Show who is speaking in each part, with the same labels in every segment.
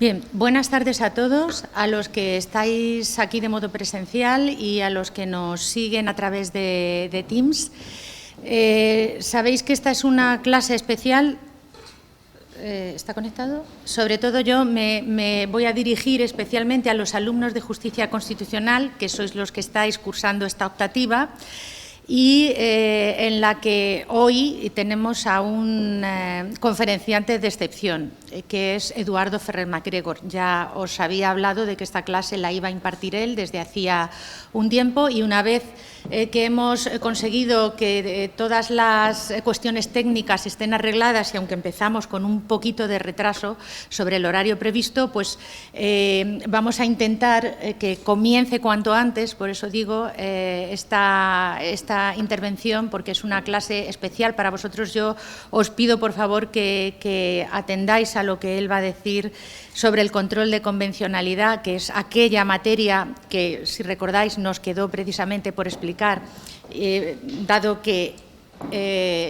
Speaker 1: Bien, buenas tardes a todos, a los que estáis aquí de modo presencial y a los que nos siguen a través de Teams. Sabéis que esta es una clase especial. ¿Está conectado? Sobre todo yo me voy a dirigir especialmente a los alumnos de Justicia Constitucional, que sois los que estáis cursando esta optativa, y en la que hoy tenemos a un conferenciante de excepción, que es Eduardo Ferrer MacGregor. Ya os había hablado de que esta clase la iba a impartir él desde hacía un tiempo, y una vez que hemos conseguido que todas las cuestiones técnicas estén arregladas, y aunque empezamos con un poquito de retraso sobre el horario previsto, pues vamos a intentar que comience cuanto antes. Por eso digo esta intervención, porque es una clase especial para vosotros. Yo os pido, por favor, que atendáis a lo que él va a decir sobre el control de convencionalidad, que es aquella materia que, si recordáis, nos quedó precisamente por explicar, dado que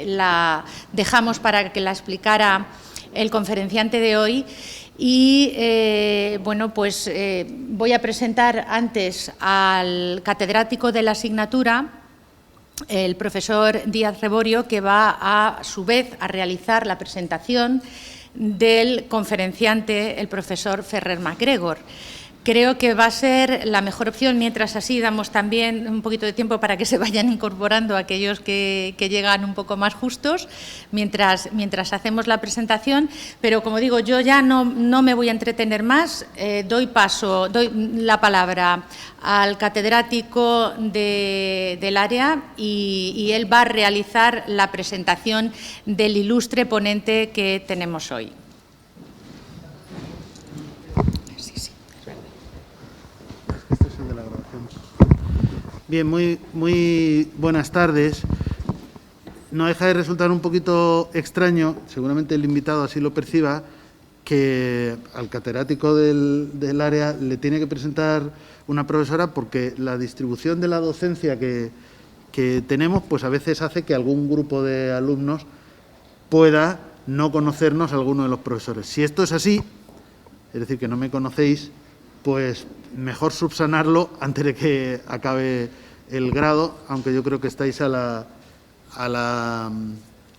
Speaker 1: la dejamos para que la explicara el conferenciante de hoy. Y, bueno, pues voy a presentar antes al catedrático de la asignatura, el profesor Díaz Reborio, que va a su vez a realizar la presentación del conferenciante, el profesor Ferrer MacGregor. Creo que va a ser la mejor opción, mientras así damos también un poquito de tiempo para que se vayan incorporando aquellos que llegan un poco más justos, mientras hacemos la presentación. Pero, como digo, yo ya no me voy a entretener más. Doy la palabra al catedrático del área y él va a realizar la presentación del ilustre ponente que tenemos hoy.
Speaker 2: Bien, muy buenas tardes. No deja de resultar un poquito extraño, seguramente el invitado así lo perciba, que al catedrático del área le tiene que presentar una profesora, porque la distribución de la docencia que tenemos, pues a veces hace que algún grupo de alumnos pueda no conocernos a alguno de los profesores. Si esto es así, es decir, que no me conocéis, pues mejor subsanarlo antes de que acabe el grado, aunque yo creo que estáis a la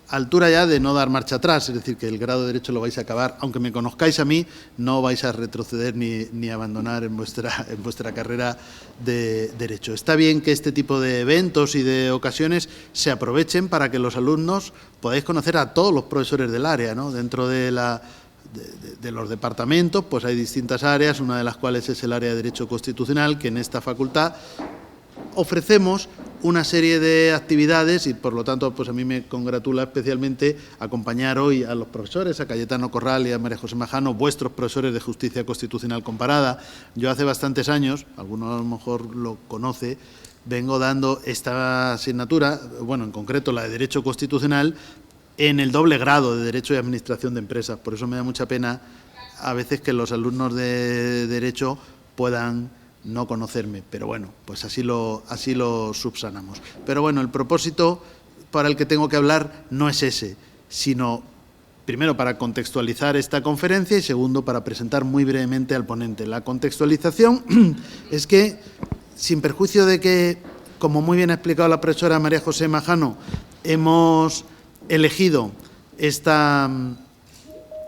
Speaker 2: altura ya de no dar marcha atrás, es decir, que el grado de Derecho lo vais a acabar. Aunque me conozcáis a mí, no vais a retroceder ni abandonar en vuestra carrera de Derecho. Está bien que este tipo de eventos y de ocasiones se aprovechen para que los alumnos podáis conocer a todos los profesores del área, ¿no? Dentro de los departamentos, pues hay distintas áreas, una de las cuales es el área de Derecho Constitucional, que en esta facultad ofrecemos una serie de actividades y, por lo tanto, pues a mí me congratula especialmente acompañar hoy a los profesores, a Cayetano Corral y a María José Majano, vuestros profesores de Justicia Constitucional Comparada. Yo hace bastantes años, alguno a lo mejor lo conoce, vengo dando esta asignatura, bueno, en concreto la de Derecho Constitucional, en el doble grado de Derecho y Administración de Empresas. Por eso me da mucha pena a veces que los alumnos de Derecho puedan no conocerme, pero bueno, pues así lo subsanamos. Pero bueno, el propósito para el que tengo que hablar no es ese, sino, primero, para contextualizar esta conferencia y, segundo, para presentar muy brevemente al ponente. La contextualización es que, sin perjuicio de que, como muy bien ha explicado la profesora María José Majano, hemos elegido esta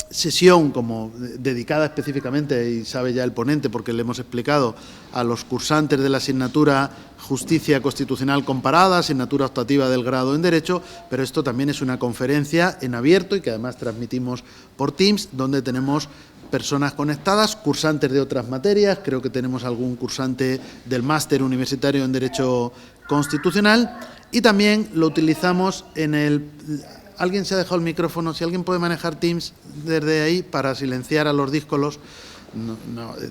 Speaker 2: sesión como dedicada específicamente, y sabe ya el ponente porque le hemos explicado, a los cursantes de la asignatura Justicia Constitucional Comparada, asignatura optativa del grado en Derecho, pero esto también es una conferencia en abierto y que además transmitimos por Teams, donde tenemos personas conectadas, cursantes de otras materias. Creo que tenemos algún cursante del máster universitario en Derecho Constitucional, y también lo utilizamos en el... Alguien se ha dejado el micrófono, si alguien puede manejar Teams desde ahí para silenciar a los díscolos,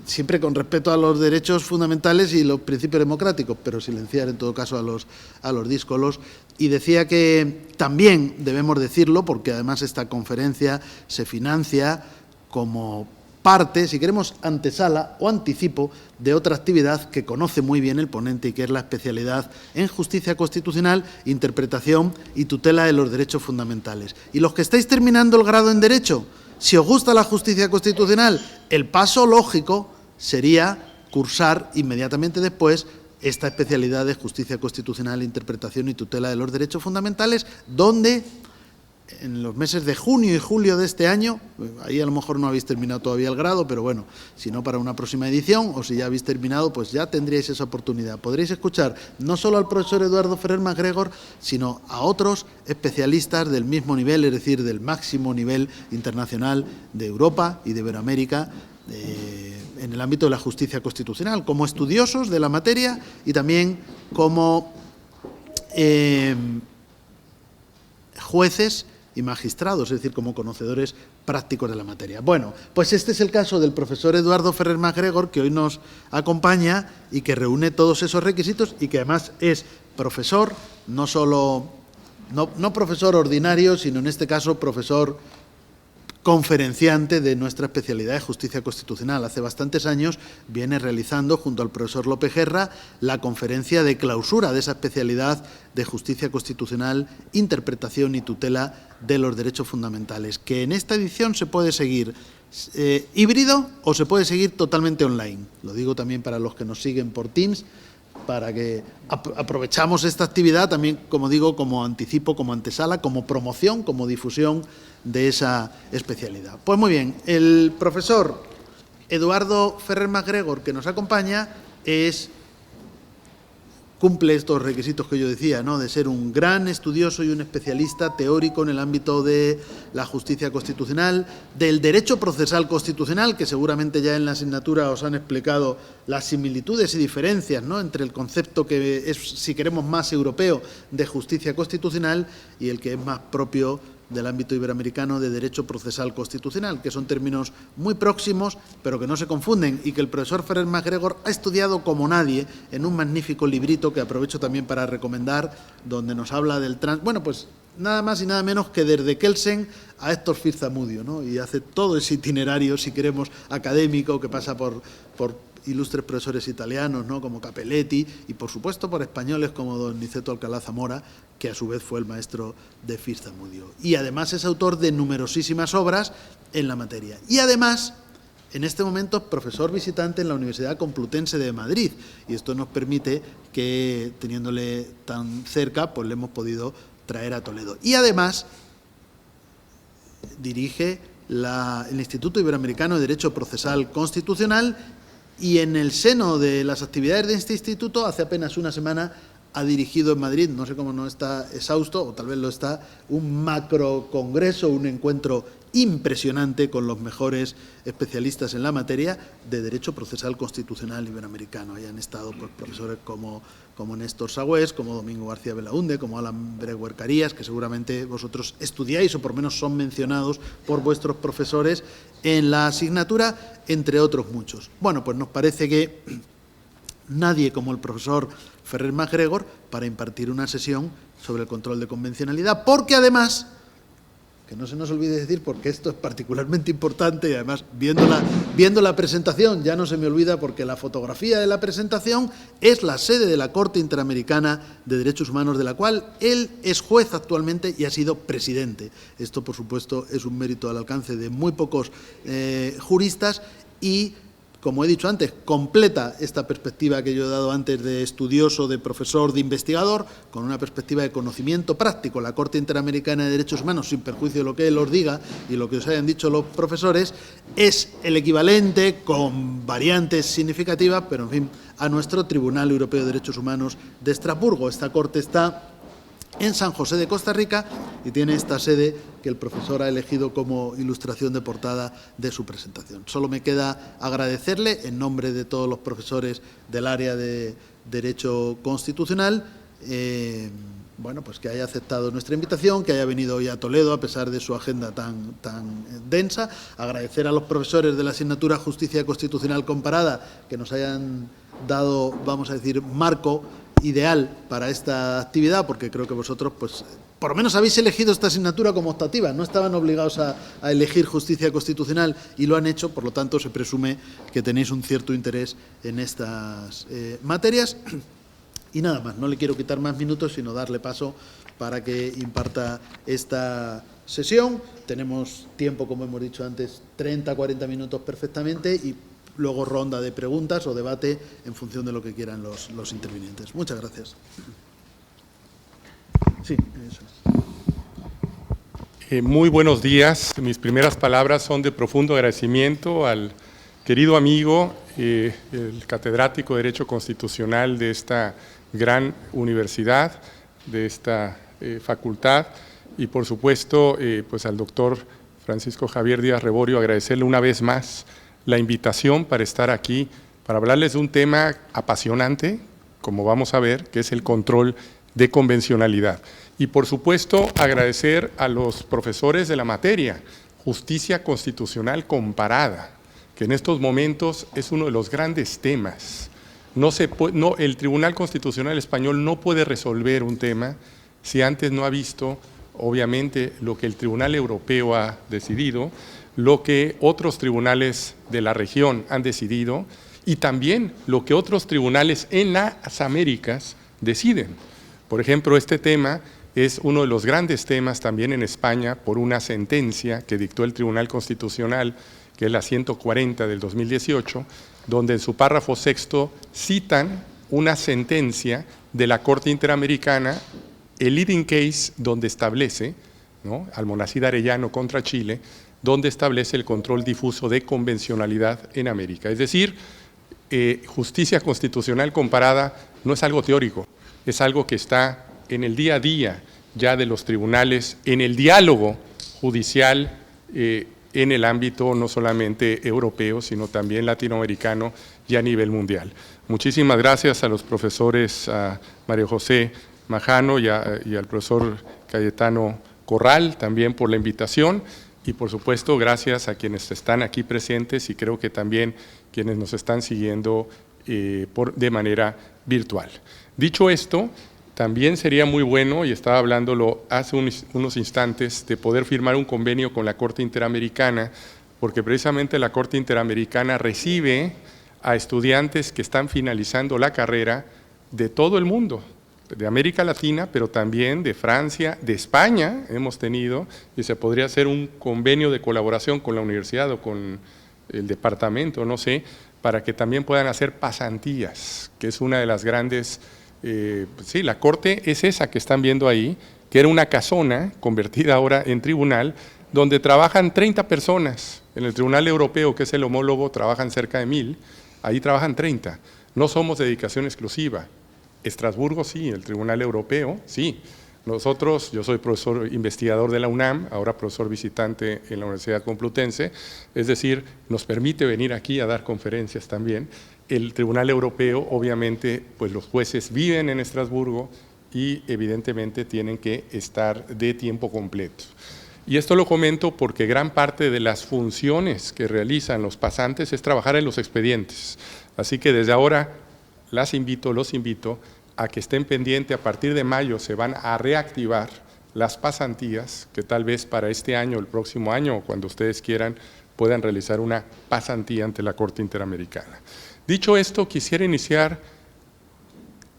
Speaker 2: siempre con respeto a los derechos fundamentales y los principios democráticos, pero silenciar en todo caso a los díscolos. Y decía que también debemos decirlo, porque además esta conferencia se financia como parte, si queremos, antesala o anticipo de otra actividad que conoce muy bien el ponente y que es la especialidad en Justicia Constitucional, Interpretación y Tutela de los Derechos Fundamentales. Y los que estáis terminando el grado en Derecho, Si os gusta la justicia constitucional, el paso lógico sería cursar inmediatamente después esta especialidad de justicia constitucional, interpretación y tutela de los derechos fundamentales, donde en los meses de junio y julio de este año, ahí a lo mejor no habéis terminado todavía el grado, pero bueno, si no para una próxima edición, o si ya habéis terminado, pues ya tendríais esa oportunidad. Podréis escuchar no solo al profesor Eduardo Ferrer MacGregor, sino a otros especialistas del mismo nivel, es decir, del máximo nivel internacional de Europa y de Iberoamérica, en el ámbito de la justicia constitucional, como estudiosos de la materia y también como jueces y magistrados, es decir, como conocedores prácticos de la materia. Bueno, pues este es el caso del profesor Eduardo Ferrer MacGregor, que hoy nos acompaña y que reúne todos esos requisitos y que además es profesor, no profesor ordinario, sino en este caso profesor conferenciante de nuestra especialidad de justicia constitucional. Hace bastantes años viene realizando, junto al profesor López Guerra, la conferencia de clausura de esa especialidad de justicia constitucional, interpretación y tutela de los derechos fundamentales, que en esta edición se puede seguir híbrido o se puede seguir totalmente online. Lo digo también para los que nos siguen por Teams, para que aprovechamos esta actividad también, como digo, como anticipo, como antesala, como promoción, como difusión de esa especialidad. Pues muy bien, el profesor Eduardo Ferrer MacGregor, que nos acompaña, cumple estos requisitos que yo decía, ¿no?, de ser un gran estudioso y un especialista teórico en el ámbito de la justicia constitucional, del derecho procesal constitucional, que seguramente ya en la asignatura os han explicado las similitudes y diferencias, ¿no?, entre el concepto que es, si queremos, más europeo de justicia constitucional y el que es más propio del ámbito iberoamericano de derecho procesal constitucional, que son términos muy próximos, pero que no se confunden, y que el profesor Ferrer MacGregor ha estudiado como nadie en un magnífico librito que aprovecho también para recomendar, donde nos habla del bueno, pues nada más y nada menos que desde Kelsen a Héctor Firzamudio, ¿no?, y hace todo ese itinerario, si queremos, académico, que pasa por ilustres profesores italianos, ¿no?, como Capelletti, y por supuesto por españoles como don Niceto Alcalá Zamora, que a su vez fue el maestro de Firzamudio. Y además es autor de numerosísimas obras en la materia. Y además, en este momento, profesor visitante en la Universidad Complutense de Madrid. Y esto nos permite que, teniéndole tan cerca, pues le hemos podido traer a Toledo. Y además, dirige el Instituto Iberoamericano de Derecho Procesal Constitucional, y en el seno de las actividades de este instituto, hace apenas una semana, ha dirigido en Madrid, no sé cómo no está exhausto, o tal vez lo está, un macro congreso, un encuentro impresionante con los mejores especialistas en la materia de Derecho Procesal Constitucional Iberoamericano. Ahí han estado, pues, profesores como Néstor Sagüés, como Domingo García Belaúnde, como Alan Breguer Carías, que seguramente vosotros estudiáis o por lo menos son mencionados por vuestros profesores en la asignatura, entre otros muchos. Bueno, pues nos parece que nadie como el profesor Ferrer MacGregor para impartir una sesión sobre el control de convencionalidad, porque además, que no se nos olvide decir, porque esto es particularmente importante, y además viendo la presentación ya no se me olvida, porque la fotografía de la presentación es la sede de la Corte Interamericana de Derechos Humanos, de la cual él es juez actualmente y ha sido presidente. Esto, por supuesto, es un mérito al alcance de muy pocos juristas y, como he dicho antes, completa esta perspectiva que yo he dado antes de estudioso, de profesor, de investigador, con una perspectiva de conocimiento práctico. La Corte Interamericana de Derechos Humanos, sin perjuicio de lo que él os diga y lo que os hayan dicho los profesores, es el equivalente, con variantes significativas, pero en fin, a nuestro Tribunal Europeo de Derechos Humanos de Estrasburgo. Esta Corte está en San José de Costa Rica y tiene esta sede que el profesor ha elegido como ilustración de portada de su presentación. Solo me queda agradecerle, en nombre de todos los profesores del área de Derecho Constitucional, bueno, pues que haya aceptado nuestra invitación, que haya venido hoy a Toledo a pesar de su agenda tan densa. Agradecer a los profesores de la asignatura Justicia Constitucional Comparada que nos hayan dado, vamos a decir, marco ideal para esta actividad, porque creo que vosotros, pues, por lo menos habéis elegido esta asignatura como optativa, no estaban obligados a elegir justicia constitucional y lo han hecho, por lo tanto se presume que tenéis un cierto interés en estas materias. Y nada más, no le quiero quitar más minutos, sino darle paso para que imparta esta sesión. Tenemos tiempo, como hemos dicho antes, 30-40 minutos perfectamente, y luego ronda de preguntas o debate en función de lo que quieran los intervinientes. Muchas gracias. Sí, eso es.
Speaker 3: Muy buenos días. Mis primeras palabras son de profundo agradecimiento al querido amigo, el catedrático de Derecho Constitucional de esta gran universidad, de esta facultad, y por supuesto pues al doctor Francisco Javier Díaz Reborio, agradecerle una vez más la invitación para estar aquí, para hablarles de un tema apasionante, como vamos a ver, que es el control de convencionalidad. Y por supuesto agradecer a los profesores de la materia, Justicia Constitucional Comparada, que en estos momentos es uno de los grandes temas. El Tribunal Constitucional Español no puede resolver un tema si antes no ha visto, obviamente, lo que el Tribunal Europeo ha decidido, lo que otros tribunales de la región han decidido y también lo que otros tribunales en las Américas deciden. Por ejemplo, este tema es uno de los grandes temas también en España por una sentencia que dictó el Tribunal Constitucional, que es la 140 del 2018, donde en su párrafo sexto citan una sentencia de la Corte Interamericana, el leading case, donde establece, ¿no?, Almonacid Arellano contra Chile, donde establece el control difuso de convencionalidad en América. Es decir, justicia constitucional comparada no es algo teórico, es algo que está en el día a día ya de los tribunales, en el diálogo judicial, en el ámbito no solamente europeo, sino también latinoamericano y a nivel mundial. Muchísimas gracias a los profesores, a María José Majano y al profesor Cayetano Corral también por la invitación, y por supuesto gracias a quienes están aquí presentes y creo que también quienes nos están siguiendo de manera virtual. Dicho esto, también sería muy bueno, y estaba hablándolo hace unos instantes, de poder firmar un convenio con la Corte Interamericana, porque precisamente la Corte Interamericana recibe a estudiantes que están finalizando la carrera de todo el mundo, de América Latina, pero también de Francia, de España hemos tenido, y se podría hacer un convenio de colaboración con la universidad o con el departamento, no sé, para que también puedan hacer pasantías, que es una de las grandes... sí, la Corte es esa que están viendo ahí, que era una casona convertida ahora en tribunal, donde trabajan 30 personas. En el Tribunal Europeo, que es el homólogo, trabajan cerca de 1000, ahí trabajan 30. No somos dedicación exclusiva. Estrasburgo sí, el Tribunal Europeo sí. Nosotros, yo soy profesor investigador de la UNAM, ahora profesor visitante en la Universidad Complutense, es decir, nos permite venir aquí a dar conferencias también. El Tribunal Europeo, obviamente, pues los jueces viven en Estrasburgo y evidentemente tienen que estar de tiempo completo. Y esto lo comento porque gran parte de las funciones que realizan los pasantes es trabajar en los expedientes. Así que desde ahora los invito a que estén pendientes. A partir de mayo se van a reactivar las pasantías, que tal vez para este año, el próximo año, o cuando ustedes quieran, puedan realizar una pasantía ante la Corte Interamericana. Dicho esto, quisiera iniciar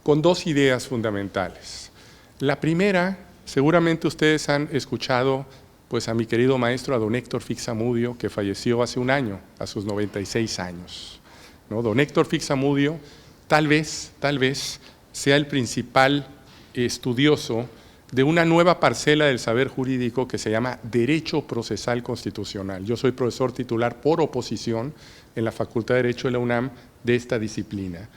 Speaker 3: con dos ideas fundamentales. La primera, seguramente ustedes han escuchado pues, a mi querido maestro, a don Héctor Fixamudio, que falleció hace un año, a sus 96 años. ¿No? Don Héctor Fixamudio tal vez sea el principal estudioso de una nueva parcela del saber jurídico que se llama Derecho Procesal Constitucional. Yo soy profesor titular por oposición en la Facultad de Derecho de la UNAM de esta disciplina,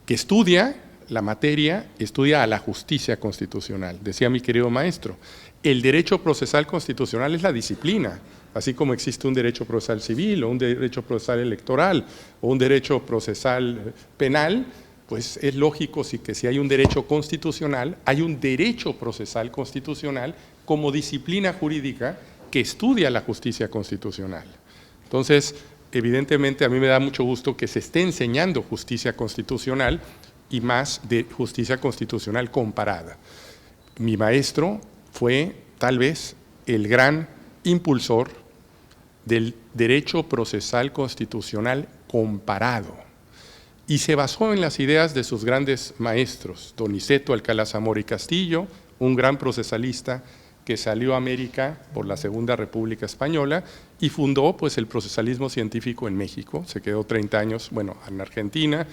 Speaker 3: que estudia la materia, estudia a la justicia constitucional. Decía mi querido maestro, el derecho procesal constitucional es la disciplina, así como existe un derecho procesal civil o un derecho procesal electoral o un derecho procesal penal, pues es lógico que si hay un derecho constitucional, hay un derecho procesal constitucional como disciplina jurídica que estudia la justicia constitucional. Entonces, evidentemente a mí me da mucho gusto que se esté enseñando justicia constitucional y más de justicia constitucional comparada. Mi maestro fue tal vez el gran impulsor del derecho procesal constitucional comparado. y se basó en las ideas de sus grandes maestros, Donizeto Alcalá Zamora y Castillo, un gran procesalista que salió a América por la Segunda República Española y fundó pues el procesalismo científico en México. Se quedó 30 años, bueno, en Argentina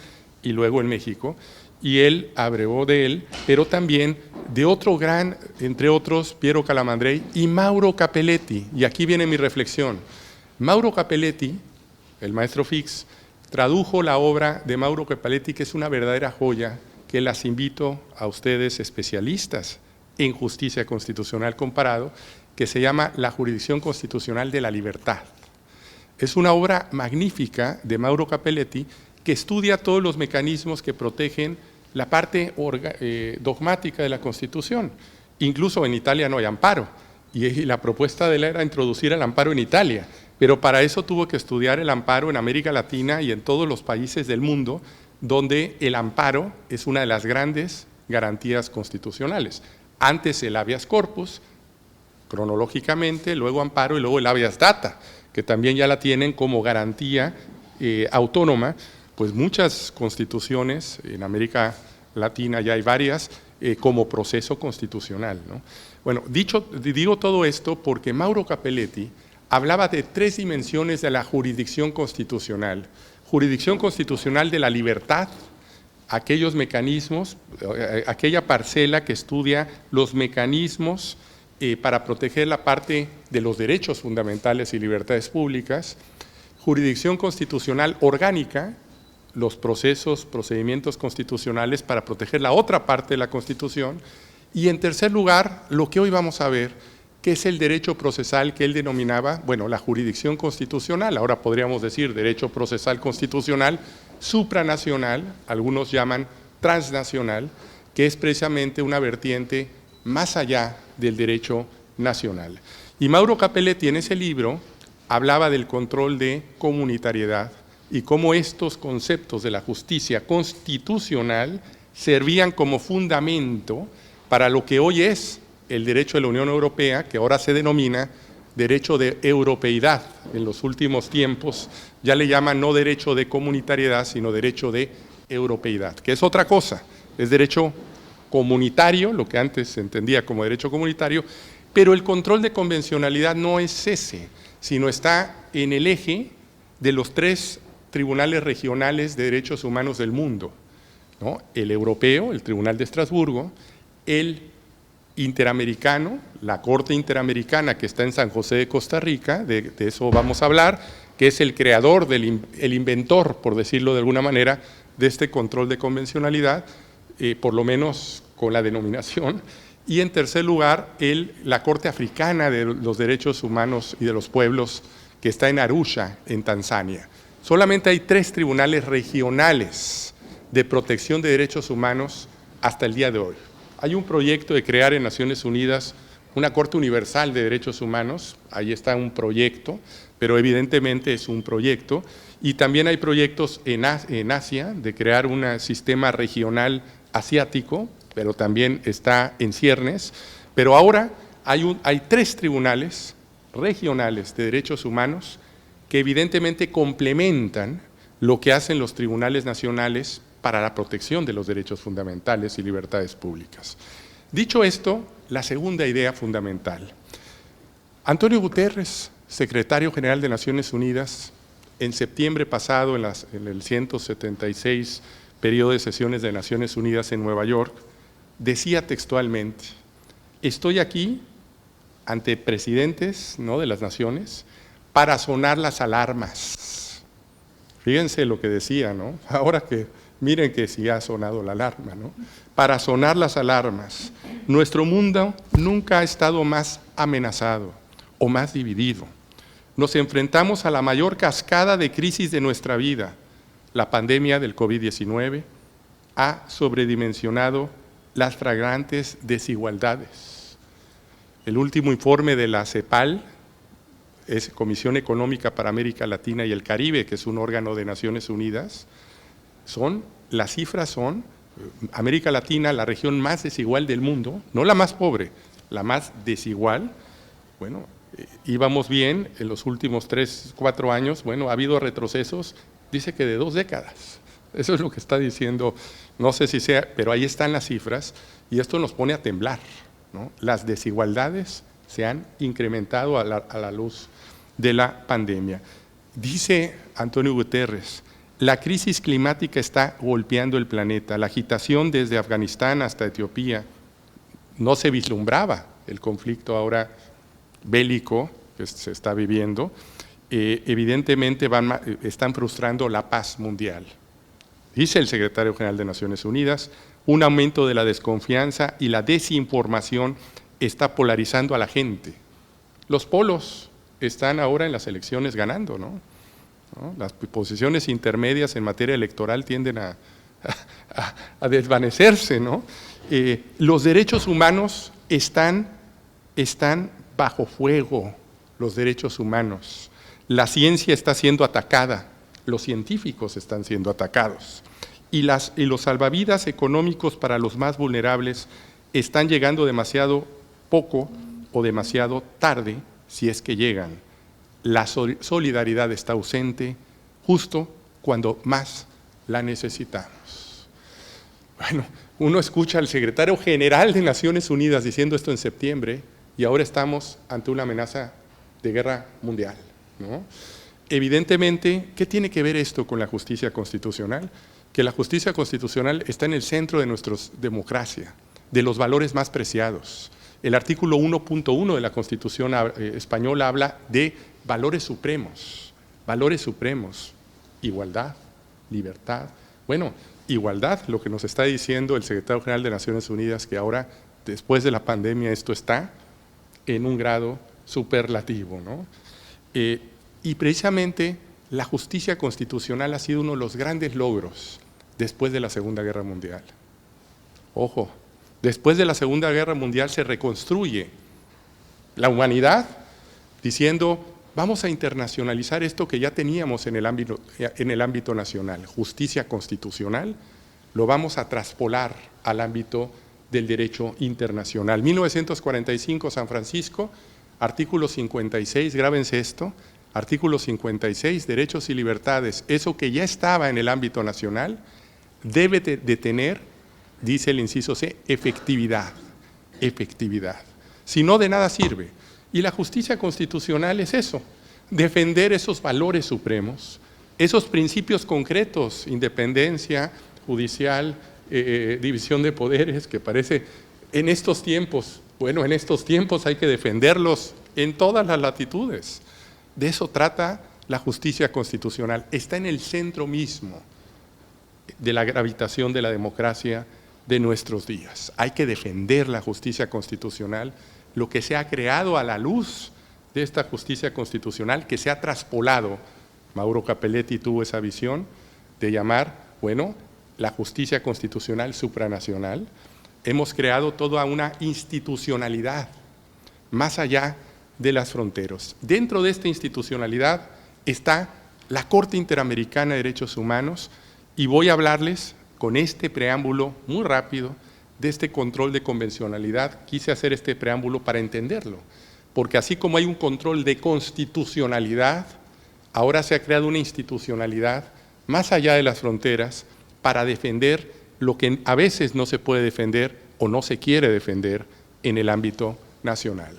Speaker 3: y luego en México, y él abrevó de él, pero también de otro gran, entre otros, Piero Calamandrei y Mauro Capelletti. Y aquí viene mi reflexión. Mauro Capelletti, el maestro Fix, tradujo la obra de Mauro Capelletti, que es una verdadera joya, que las invito a ustedes especialistas en justicia constitucional comparado, que se llama La jurisdicción constitucional de la libertad. Es una obra magnífica de Mauro Capelletti que estudia todos los mecanismos que protegen la parte dogmática de la Constitución. Incluso en Italia no hay amparo, y la propuesta de él era introducir el amparo en Italia, pero para eso tuvo que estudiar el amparo en América Latina y en todos los países del mundo, donde el amparo es una de las grandes garantías constitucionales. Antes el habeas corpus, cronológicamente, luego amparo y luego el habeas data, que también ya la tienen como garantía autónoma, pues muchas constituciones en América Latina, ya hay varias, como proceso constitucional, ¿no? Bueno, digo todo esto porque Mauro Capelletti hablaba de 3 dimensiones de la jurisdicción constitucional. Jurisdicción constitucional de la libertad, aquellos mecanismos, aquella parcela que estudia los mecanismos para proteger la parte de los derechos fundamentales y libertades públicas. Jurisdicción constitucional orgánica, los procedimientos constitucionales para proteger la otra parte de la Constitución. Y en tercer lugar, lo que hoy vamos a ver, que es el derecho procesal que él denominaba, bueno, la jurisdicción constitucional, ahora podríamos decir derecho procesal constitucional, supranacional, algunos llaman transnacional, que es precisamente una vertiente más allá del derecho nacional. Y Mauro Capelletti en ese libro hablaba del control de comunitariedad y cómo estos conceptos de la justicia constitucional servían como fundamento para lo que hoy es el derecho de la Unión Europea, que ahora se denomina derecho de europeidad. En los últimos tiempos ya le llaman no derecho de comunitariedad, sino derecho de europeidad, que es otra cosa, es derecho comunitario, lo que antes se entendía como derecho comunitario, pero el control de convencionalidad no es ese, sino está en el eje de los 3 tribunales regionales de derechos humanos del mundo, ¿no? El europeo, el Tribunal de Estrasburgo, el interamericano, la Corte Interamericana que está en San José de Costa Rica, de eso vamos a hablar, que es el creador, el inventor, por decirlo de alguna manera, de este control de convencionalidad, por lo menos con la denominación. Y en tercer lugar, la Corte Africana de los Derechos Humanos y de los Pueblos, que está en Arusha, en Tanzania. Solamente hay 3 tribunales regionales de protección de derechos humanos hasta el día de hoy. Hay un proyecto de crear en Naciones Unidas una Corte Universal de Derechos Humanos, ahí está un proyecto, pero evidentemente es un proyecto, y también hay proyectos en Asia de crear un sistema regional asiático, pero también está en ciernes, pero ahora hay 3 tribunales regionales de derechos humanos que evidentemente complementan lo que hacen los tribunales nacionales para la protección de los derechos fundamentales y libertades públicas. Dicho esto, la segunda idea fundamental. Antonio Guterres, secretario general de Naciones Unidas, en septiembre pasado, en el 176 periodo de sesiones de Naciones Unidas en Nueva York, decía textualmente: estoy aquí ante presidentes, ¿no?, de las naciones para sonar las alarmas. Fíjense lo que decía, ¿no? Ahora que miren que sí ha sonado la alarma, ¿no? Para sonar las alarmas. Nuestro mundo nunca ha estado más amenazado o más dividido. Nos enfrentamos a la mayor cascada de crisis de nuestra vida. La pandemia del COVID-19 ha sobredimensionado las flagrantes desigualdades. El último informe de la CEPAL, es Comisión Económica para América Latina y el Caribe, que es un órgano de Naciones Unidas, las cifras son, América Latina, la región más desigual del mundo, no la más pobre, la más desigual. Bueno, íbamos bien en los últimos 3, 4 años, bueno, ha habido retrocesos, dice que de 2 décadas, Eso es lo que está diciendo, no sé si sea, pero ahí están las cifras y esto nos pone a temblar, ¿no? Las desigualdades se han incrementado a la luz de la pandemia. Dice Antonio Guterres, la crisis climática está golpeando el planeta, la agitación desde Afganistán hasta Etiopía. No se vislumbraba el conflicto ahora bélico que se está viviendo. Evidentemente están frustrando la paz mundial. Dice el secretario general de Naciones Unidas, un aumento de la desconfianza y la desinformación está polarizando a la gente. Los polos están ahora en las elecciones ganando, ¿no? Las posiciones intermedias en materia electoral tienden a desvanecerse, ¿no? Los derechos humanos están bajo fuego, los derechos humanos. La ciencia está siendo atacada, los científicos están siendo atacados y los salvavidas económicos para los más vulnerables están llegando demasiado poco o demasiado tarde, si es que llegan. La solidaridad está ausente justo cuando más la necesitamos. Bueno, uno escucha al secretario general de Naciones Unidas diciendo esto en septiembre y ahora estamos ante una amenaza de guerra mundial, ¿no? Evidentemente, ¿qué tiene que ver esto con la justicia constitucional? Que la justicia constitucional está en el centro de nuestra democracia, de los valores más preciados. El artículo 1.1 de la Constitución española habla de valores supremos, igualdad, libertad. Bueno, igualdad, lo que nos está diciendo el secretario general de Naciones Unidas, que ahora, después de la pandemia, esto está en un grado superlativo, ¿no? Y precisamente la justicia constitucional ha sido uno de los grandes logros después de la Segunda Guerra Mundial. Ojo, después de la Segunda Guerra Mundial se reconstruye la humanidad diciendo, vamos a internacionalizar esto que ya teníamos en el ámbito nacional, justicia constitucional, lo vamos a traspolar al ámbito del derecho internacional. 1945, San Francisco, artículo 56, grábense esto, artículo 56, derechos y libertades, eso que ya estaba en el ámbito nacional, debe de tener, dice el inciso C, efectividad. Si no, de nada sirve. Y la justicia constitucional es eso, defender esos valores supremos, esos principios concretos, independencia judicial, división de poderes, que parece en estos tiempos, bueno, en estos tiempos hay que defenderlos en todas las latitudes. De eso trata la justicia constitucional, está en el centro mismo de la gravitación de la democracia de nuestros días. Hay que defender la justicia constitucional, lo que se ha creado a la luz de esta justicia constitucional, que se ha traspolado. Mauro Capelletti tuvo esa visión de llamar, bueno, la justicia constitucional supranacional. Hemos creado toda una institucionalidad más allá de las fronteras. Dentro de esta institucionalidad está la Corte Interamericana de Derechos Humanos y voy a hablarles con este preámbulo muy rápido de este control de convencionalidad. Quise hacer este preámbulo para entenderlo, porque así como hay un control de constitucionalidad, ahora se ha creado una institucionalidad más allá de las fronteras para defender lo que a veces no se puede defender o no se quiere defender en el ámbito nacional.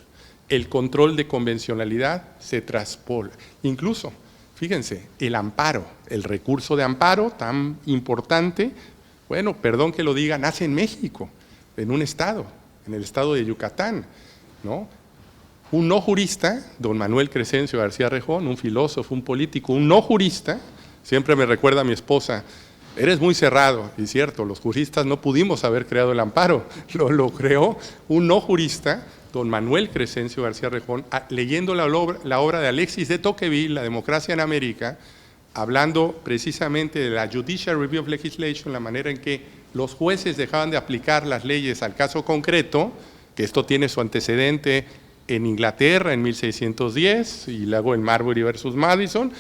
Speaker 3: El control de convencionalidad se traspola. Incluso, fíjense, el amparo, el recurso de amparo tan importante, bueno, perdón que lo diga, nace en México, en un estado, en el estado de Yucatán, ¿no? Un no jurista, don Manuel Crescencio García Rejón, un filósofo, un político, un no jurista, siempre me recuerda a mi esposa, eres muy cerrado, y cierto, los juristas no pudimos haber creado el amparo, lo creó un no jurista, don Manuel Crescencio García Rejón, leyendo la obra de Alexis de Tocqueville, La democracia en América, hablando precisamente de la Judicial Review of Legislation, la manera en que los jueces dejaban de aplicar las leyes al caso concreto, que esto tiene su antecedente en Inglaterra en 1610 y luego en Marbury versus Madison.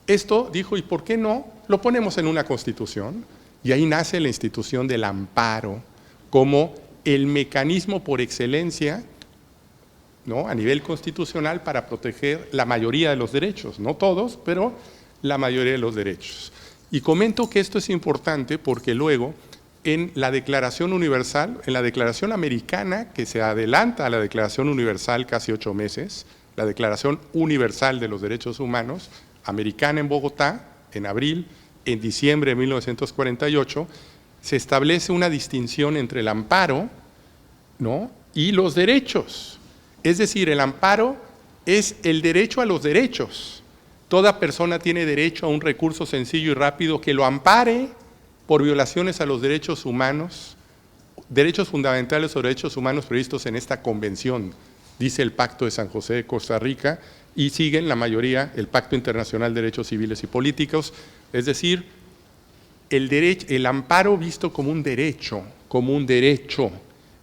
Speaker 3: Esto dijo, ¿y por qué no lo ponemos en una constitución? Y ahí nace la institución del amparo como el mecanismo por excelencia, ¿no?, a nivel constitucional para proteger la mayoría de los derechos, no todos, pero la mayoría de los derechos. Y comento que esto es importante porque luego en la Declaración Universal, en la Declaración Americana, que se adelanta a la Declaración Universal casi 8 meses, la Declaración Universal de los Derechos Humanos, americana en Bogotá, en abril, en diciembre de 1948, se establece una distinción entre el amparo, ¿no?, y los derechos. Es decir, el amparo es el derecho a los derechos. Toda persona tiene derecho a un recurso sencillo y rápido que lo ampare por violaciones a los derechos humanos, derechos fundamentales o derechos humanos previstos en esta convención, dice el Pacto de San José de Costa Rica, y siguen la mayoría el Pacto Internacional de Derechos Civiles y Políticos, es decir, el amparo visto como un derecho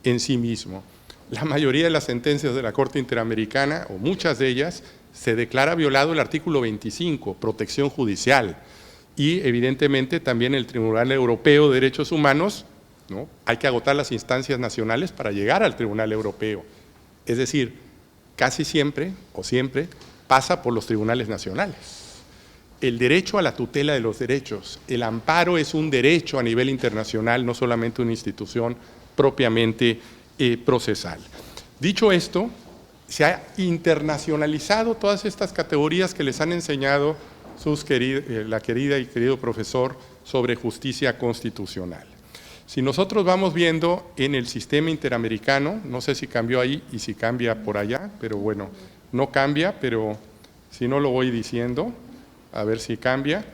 Speaker 3: en sí mismo. La mayoría de las sentencias de la Corte Interamericana, o muchas de ellas, se declara violado el artículo 25, protección judicial, y evidentemente también el Tribunal Europeo de Derechos Humanos, ¿no?, hay que agotar las instancias nacionales para llegar al Tribunal Europeo. Es decir, casi siempre o siempre pasa por los tribunales nacionales. El derecho a la tutela de los derechos, el amparo es un derecho a nivel internacional, no solamente una institución propiamente procesal. Dicho esto, se ha internacionalizado todas estas categorías que les han enseñado la querida y querido profesor sobre justicia constitucional. Si nosotros vamos viendo en el sistema interamericano, no sé si cambió ahí y si cambia por allá, pero bueno, no cambia, pero si no lo voy diciendo, a ver si cambia,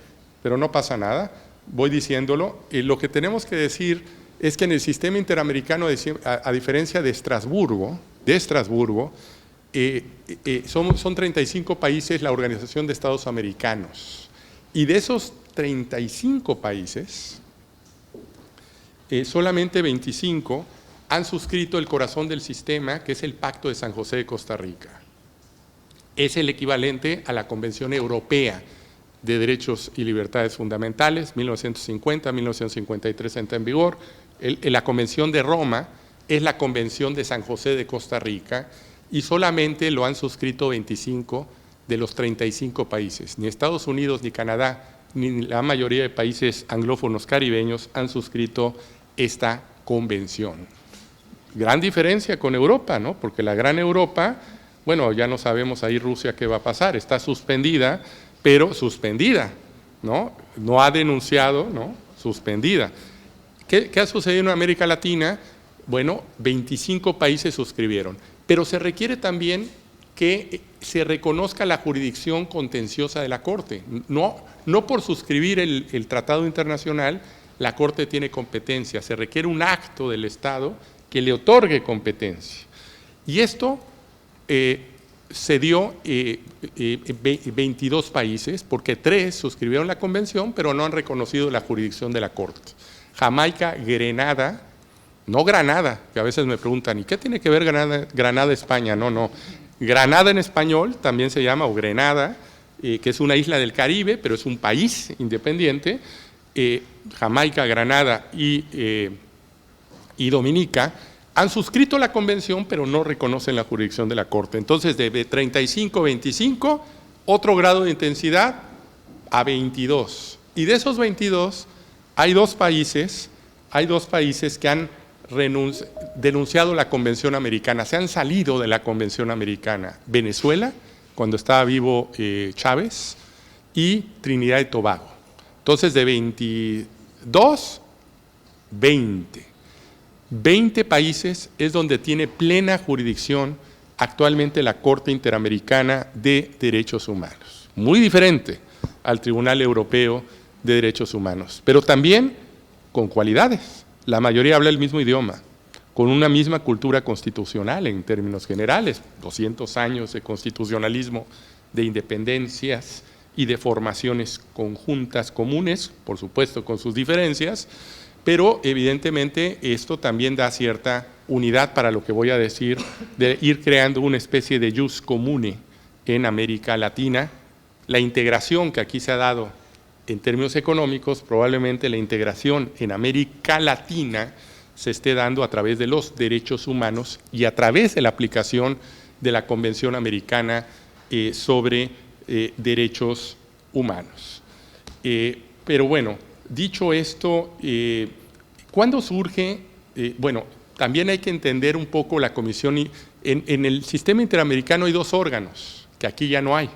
Speaker 3: pero no pasa nada, voy diciéndolo. Lo que tenemos que decir es que en el sistema interamericano, a diferencia de Estrasburgo, son 35 países la Organización de Estados Americanos, y de esos 35 países, solamente 25 han suscrito el corazón del sistema, que es el Pacto de San José de Costa Rica. Es el equivalente a la Convención Europea de Derechos y Libertades Fundamentales, 1950, 1953 entra en vigor. La Convención de Roma es la Convención de San José de Costa Rica, y solamente lo han suscrito 25 de los 35 países. Ni Estados Unidos, ni Canadá, ni la mayoría de países anglófonos caribeños han suscrito esta convención. Gran diferencia con Europa, ¿no? Porque la gran Europa, bueno, ya no sabemos ahí Rusia qué va a pasar, está suspendida, pero suspendida, ¿no? No ha denunciado, ¿no? Suspendida. ¿Qué ha sucedido en América Latina? Bueno, 25 países suscribieron, pero se requiere también que se reconozca la jurisdicción contenciosa de la Corte. No por suscribir el tratado internacional, la Corte tiene competencia, se requiere un acto del Estado que le otorgue competencia. Y esto se dio 22 países, porque 3 suscribieron la convención, pero no han reconocido la jurisdicción de la Corte. Jamaica, Grenada, no Granada, que a veces me preguntan, ¿y qué tiene que ver Granada, España? No. Granada en español también se llama, o Grenada, que es una isla del Caribe, pero es un país independiente. Jamaica, Granada y Dominica han suscrito la convención, pero no reconocen la jurisdicción de la Corte. Entonces, de 35 25, otro grado de intensidad a 22. Y de esos 22, hay dos países que han denunciado la Convención Americana, se han salido de la Convención Americana. Venezuela, cuando estaba vivo Chávez, y Trinidad y Tobago. Entonces, de 22, 20 países es donde tiene plena jurisdicción actualmente la Corte Interamericana de Derechos Humanos. Muy diferente al Tribunal Europeo de Derechos Humanos, pero también con cualidades. La mayoría habla el mismo idioma, con una misma cultura constitucional en términos generales, 200 años de constitucionalismo, de independencias y de formaciones conjuntas comunes, por supuesto con sus diferencias, pero evidentemente esto también da cierta unidad para lo que voy a decir, de ir creando una especie de jus comune en América Latina. La integración que aquí se ha dado en términos económicos, probablemente la integración en América Latina se esté dando a través de los derechos humanos y a través de la aplicación de la Convención Americana sobre Derechos Humanos. Pero bueno, dicho esto, ¿cuándo surge? Bueno, también hay que entender un poco la comisión. En el sistema interamericano hay dos órganos, que aquí ya no hay.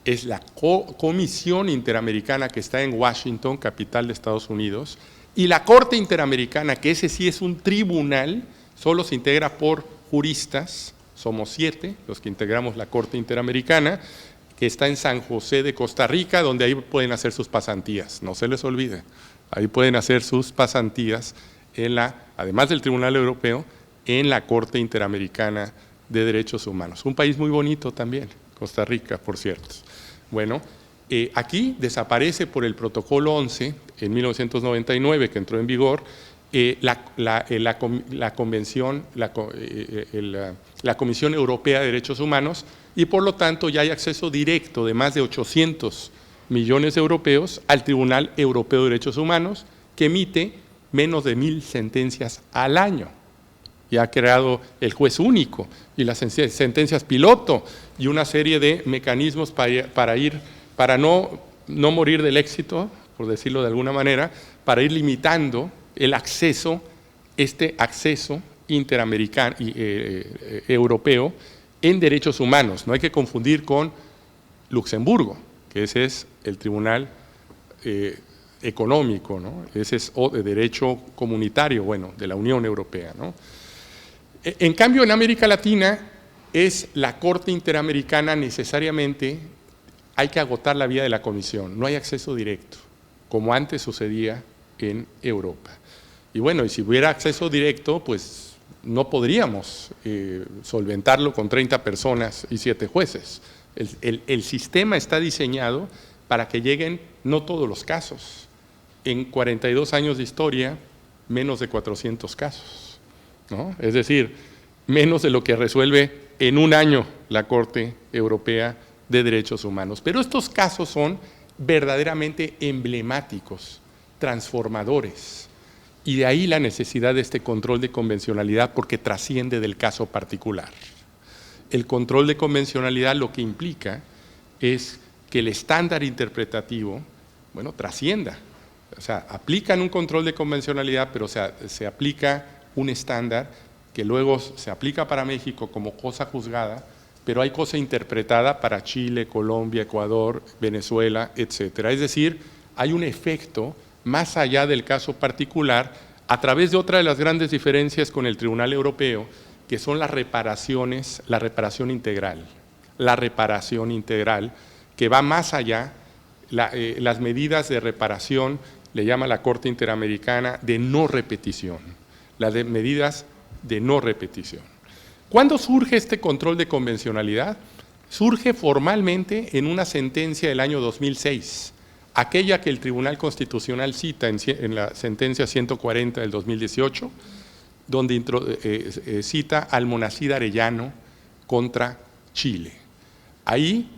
Speaker 3: Es la Comisión Interamericana, que está en Washington, capital de Estados Unidos, y la Corte Interamericana, que ese sí es un tribunal, solo se integra por juristas, somos 7 los que integramos la Corte Interamericana, que está en San José de Costa Rica, donde ahí pueden hacer sus pasantías, no se les olvide, ahí pueden hacer sus pasantías, además del Tribunal Europeo, en la Corte Interamericana de Derechos Humanos. Un país muy bonito también, Costa Rica, por cierto. Bueno, aquí desaparece por el Protocolo 11, en 1999, que entró en vigor, la Comisión Europea de Derechos Humanos, y por lo tanto ya hay acceso directo de más de 800 millones de europeos al Tribunal Europeo de Derechos Humanos, que emite menos de 1000 sentencias al año. Y ha creado el juez único y las sentencias piloto y una serie de mecanismos para no morir del éxito, por decirlo de alguna manera, para ir limitando el acceso, este acceso interamericano europeo en derechos humanos. No hay que confundir con Luxemburgo, que ese es el tribunal económico, ¿no? Ese es de derecho comunitario, bueno, de la Unión Europea, ¿no? En cambio, en América Latina es la Corte Interamericana, necesariamente hay que agotar la vía de la Comisión, no hay acceso directo, como antes sucedía en Europa. Y bueno, y si hubiera acceso directo, pues no podríamos solventarlo con 30 personas y 7 jueces. El sistema está diseñado para que lleguen no todos los casos. En 42 años de historia, menos de 400 casos, ¿no? Es decir, menos de lo que resuelve en un año la Corte Europea de Derechos Humanos. Pero estos casos son verdaderamente emblemáticos, transformadores, y de ahí la necesidad de este control de convencionalidad, porque trasciende del caso particular. El control de convencionalidad lo que implica es que el estándar interpretativo, bueno, trascienda. O sea, aplican un control de convencionalidad, pero se aplica un estándar que luego se aplica para México como cosa juzgada, pero hay cosa interpretada para Chile, Colombia, Ecuador, Venezuela, etcétera. Es decir, hay un efecto más allá del caso particular, a través de otra de las grandes diferencias con el Tribunal Europeo, que son las reparaciones, la reparación integral, que va más allá, las medidas de reparación, le llama la Corte Interamericana, de no repetición, las medidas de no repetición. ¿Cuándo surge este control de convencionalidad? Surge formalmente en una sentencia del año 2006, aquella que el Tribunal Constitucional cita en la sentencia 140 del 2018, donde cita al Almonacid Arellano contra Chile. Ahí,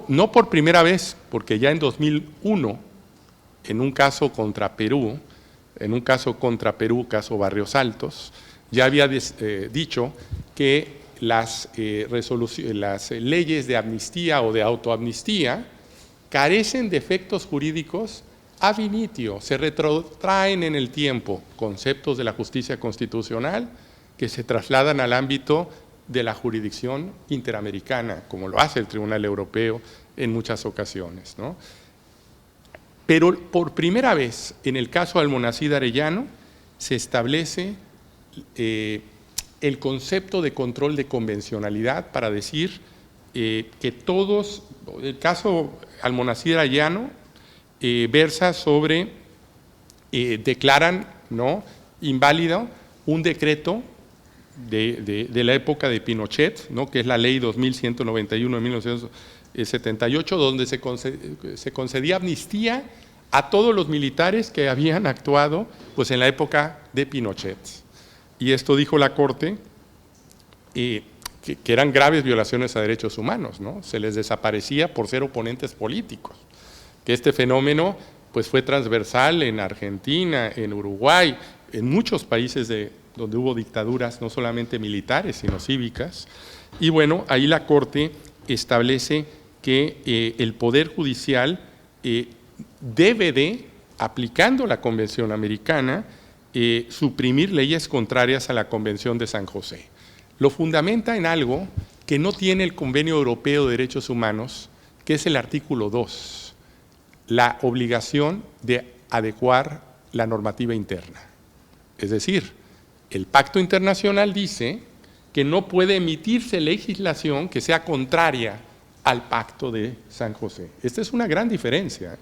Speaker 3: no por primera vez, porque ya en 2001, en un caso contra Perú, caso Barrios Altos, ya había dicho que las leyes de amnistía o de autoamnistía carecen de efectos jurídicos ab initio, se retrotraen en el tiempo conceptos de la justicia constitucional que se trasladan al ámbito de la jurisdicción interamericana, como lo hace el Tribunal Europeo en muchas ocasiones, ¿no? Pero por primera vez, en el caso del Almonacid Arellano, se establece el concepto de control de convencionalidad para decir que todos, el caso Almonacid Arellano versa sobre, declaran, ¿no?, inválido un decreto de la época de Pinochet, ¿no?, que es la ley 2191 de 1978, donde se concedía amnistía a todos los militares que habían actuado pues, en la época de Pinochet. Y esto dijo la Corte, que eran graves violaciones a derechos humanos, ¿no? Se les desaparecía por ser oponentes políticos, que este fenómeno pues, fue transversal en Argentina, en Uruguay, en muchos países donde hubo dictaduras no solamente militares, sino cívicas. Y bueno, ahí la Corte establece que el Poder Judicial debe de, aplicando la Convención Americana, suprimir leyes contrarias a la Convención de San José. Lo fundamenta en algo que no tiene el Convenio Europeo de Derechos Humanos, que es el artículo 2, la obligación de adecuar la normativa interna. Es decir, el Pacto Internacional dice que no puede emitirse legislación que sea contraria al Pacto de San José. Esta es una gran diferencia.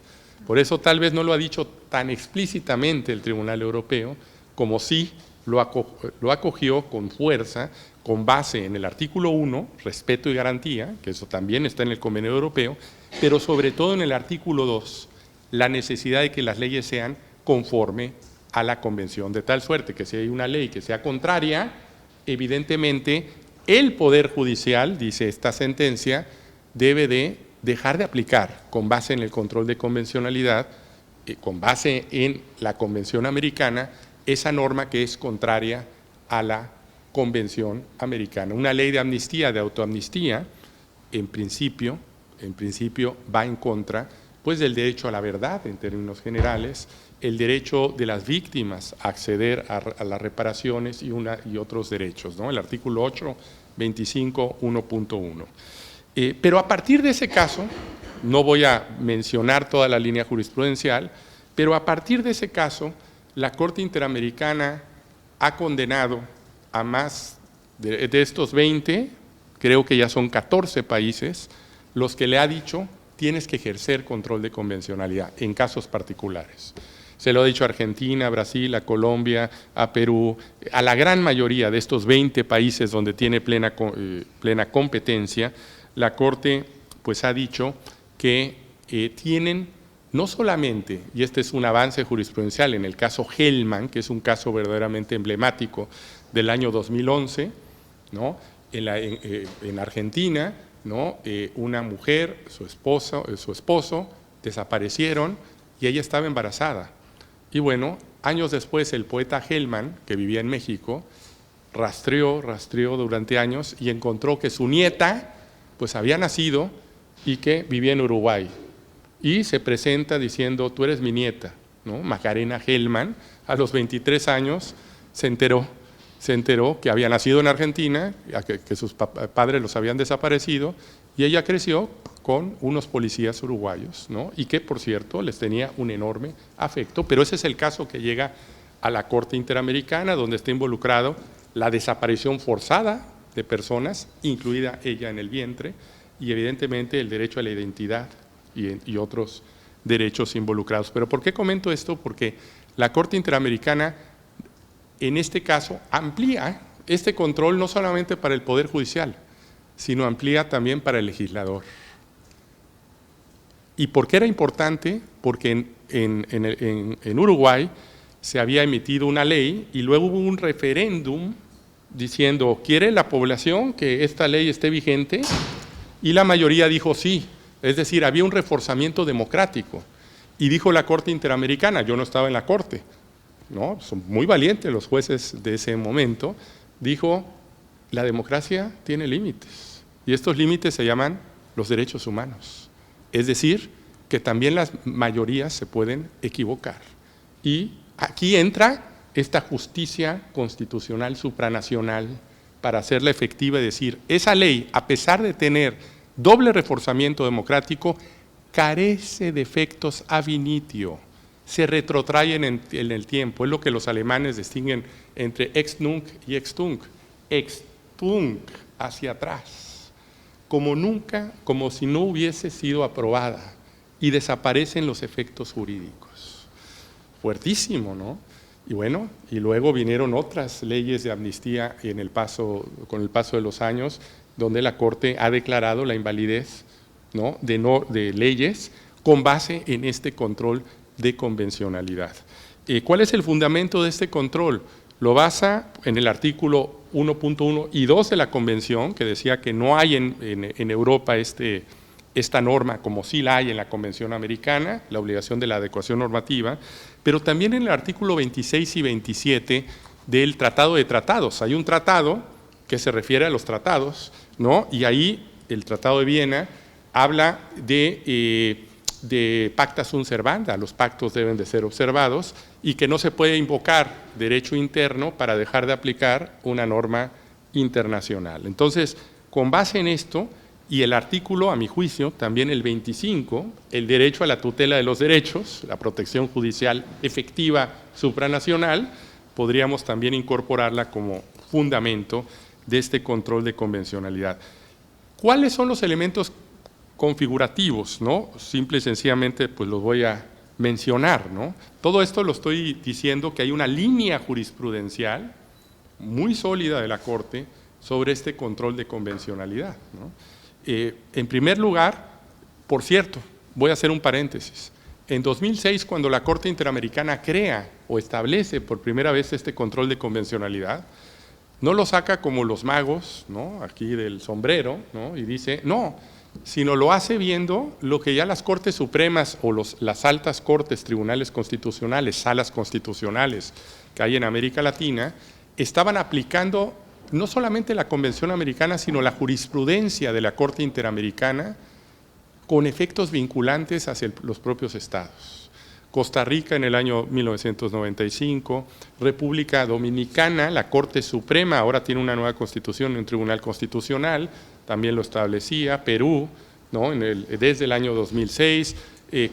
Speaker 3: Por eso tal vez no lo ha dicho tan explícitamente el Tribunal Europeo, como sí lo acogió con fuerza, con base en el artículo 1, respeto y garantía, que eso también está en el Convenio Europeo, pero sobre todo en el artículo 2, la necesidad de que las leyes sean conforme a la Convención, de tal suerte que si hay una ley que sea contraria, evidentemente el Poder Judicial, dice esta sentencia, debe de dejar de aplicar con base en el control de convencionalidad, con base en la Convención Americana, esa norma que es contraria a la Convención Americana. Una ley de amnistía, de autoamnistía, en principio va en contra pues, del derecho a la verdad en términos generales, el derecho de las víctimas a acceder a las reparaciones y otros derechos, ¿no? El artículo 8, 25, 1.1. Pero a partir de ese caso, no voy a mencionar toda la línea jurisprudencial, pero a partir de ese caso, la Corte Interamericana ha condenado a más de estos 20, creo que ya son 14 países, los que le ha dicho tienes que ejercer control de convencionalidad en casos particulares. Se lo ha dicho a Argentina, a Brasil, a Colombia, a Perú, a la gran mayoría de estos 20 países donde tiene plena competencia, la Corte pues ha dicho que tienen no solamente, y este es un avance jurisprudencial en el caso Hellman, que es un caso verdaderamente emblemático del año 2011, ¿no? En Argentina, ¿no? Una mujer, su esposo, desaparecieron y ella estaba embarazada. Y bueno, años después el poeta Hellman, que vivía en México, rastreó durante años y encontró que su nieta pues había nacido y que vivía en Uruguay. Y se presenta diciendo, tú eres mi nieta, ¿no? Macarena Hellman, a los 23 años se enteró que había nacido en Argentina, que sus padres los habían desaparecido, y ella creció con unos policías uruguayos, ¿no? Y que, por cierto, les tenía un enorme afecto, pero ese es el caso que llega a la Corte Interamericana, donde está involucrado la desaparición forzada de personas, incluida ella en el vientre, y evidentemente el derecho a la identidad y otros derechos involucrados. ¿Pero por qué comento esto? Porque la Corte Interamericana, en este caso, amplía este control no solamente para el Poder Judicial, sino amplía también para el legislador. ¿Y por qué era importante? Porque en Uruguay se había emitido una ley y luego hubo un referéndum diciendo, ¿quiere la población que esta ley esté vigente? Y la mayoría dijo sí, es decir, había un reforzamiento democrático. Y dijo la Corte Interamericana, yo no estaba en la Corte, ¿no? Son muy valientes los jueces de ese momento, dijo, la democracia tiene límites y estos límites se llaman los derechos humanos. Es decir, que también las mayorías se pueden equivocar. Y aquí entra esta justicia constitucional supranacional para hacerla efectiva y decir, esa ley, a pesar de tener doble reforzamiento democrático, carece de efectos ab initio, se retrotraen en el tiempo. Es lo que los alemanes distinguen entre ex nunc y ex tunc. Ex tunc, hacia atrás, como nunca, como si no hubiese sido aprobada, y desaparecen los efectos jurídicos. Fuertísimo, ¿no? Y bueno, y luego vinieron otras leyes de amnistía con el paso de los años, donde la Corte ha declarado la invalidez, ¿no? de leyes con base en este control de convencionalidad. ¿Cuál es el fundamento de este control? Lo basa en el artículo 1.1 y 2 de la Convención, que decía que no hay en Europa esta norma como sí la hay en la Convención Americana, la obligación de la adecuación normativa, pero también en el artículo 26 y 27 del Tratado de Tratados. Hay un tratado que se refiere a los tratados, ¿no? Y ahí el Tratado de Viena habla de de pacta sunt servanda, los pactos deben de ser observados, y que no se puede invocar derecho interno para dejar de aplicar una norma internacional. Entonces, con base en esto, y el artículo, a mi juicio, también el 25, el derecho a la tutela de los derechos, la protección judicial efectiva supranacional, podríamos también incorporarla como fundamento de este control de convencionalidad. ¿Cuáles son los elementos configurativos, ¿no? Simple y sencillamente, pues los voy a mencionar, ¿no? Todo esto lo estoy diciendo que hay una línea jurisprudencial muy sólida de la Corte sobre este control de convencionalidad, ¿no? En primer lugar, por cierto, voy a hacer un paréntesis. En 2006, cuando la Corte Interamericana crea o establece por primera vez este control de convencionalidad, no lo saca como los magos, ¿no? Aquí del sombrero, ¿no? Y dice, no, sino lo hace viendo lo que ya las Cortes Supremas o las altas cortes, tribunales constitucionales, salas constitucionales que hay en América Latina, estaban aplicando no solamente la Convención Americana, sino la jurisprudencia de la Corte Interamericana con efectos vinculantes hacia los propios estados. Costa Rica en el año 1995, República Dominicana, la Corte Suprema, ahora tiene una nueva constitución, un tribunal constitucional, también lo establecía, Perú, ¿no? Desde el año 2006,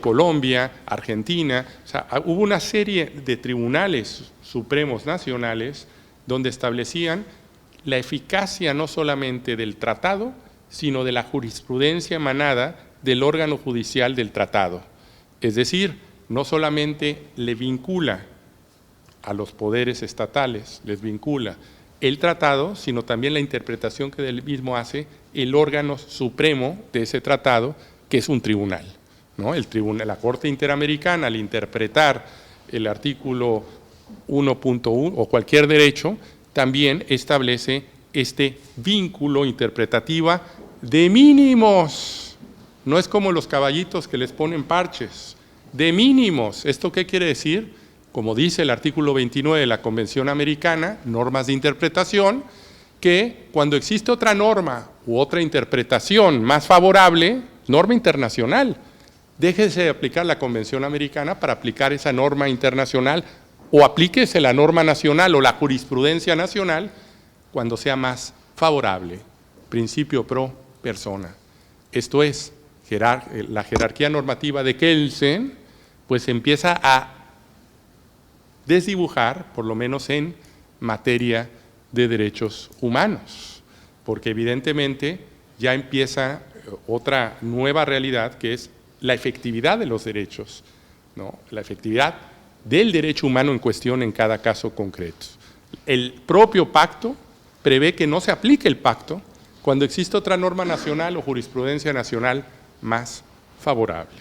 Speaker 3: Colombia, Argentina, o sea, hubo una serie de tribunales supremos nacionales donde establecían la eficacia no solamente del tratado, sino de la jurisprudencia emanada del órgano judicial del tratado. Es decir, no solamente le vincula a los poderes estatales, les vincula el tratado, sino también la interpretación que del mismo hace el órgano supremo de ese tratado, que es un tribunal, ¿no? La Corte Interamericana, al interpretar el artículo 1.1 o cualquier derecho, también establece este vínculo interpretativa de mínimos. No es como los caballitos que les ponen parches, de mínimos. ¿Esto qué quiere decir? Como dice el artículo 29 de la Convención Americana, normas de interpretación, que cuando existe otra norma u otra interpretación más favorable, norma internacional, déjese de aplicar la Convención Americana para aplicar esa norma internacional, o aplíquese la norma nacional o la jurisprudencia nacional cuando sea más favorable. Principio pro persona. Esto es, la jerarquía normativa de Kelsen, pues empieza a desdibujar, por lo menos en materia de derechos humanos, porque evidentemente ya empieza otra nueva realidad, que es la efectividad de los derechos, ¿no? La efectividad del derecho humano en cuestión en cada caso concreto. El propio pacto prevé que no se aplique el pacto cuando existe otra norma nacional o jurisprudencia nacional más favorable.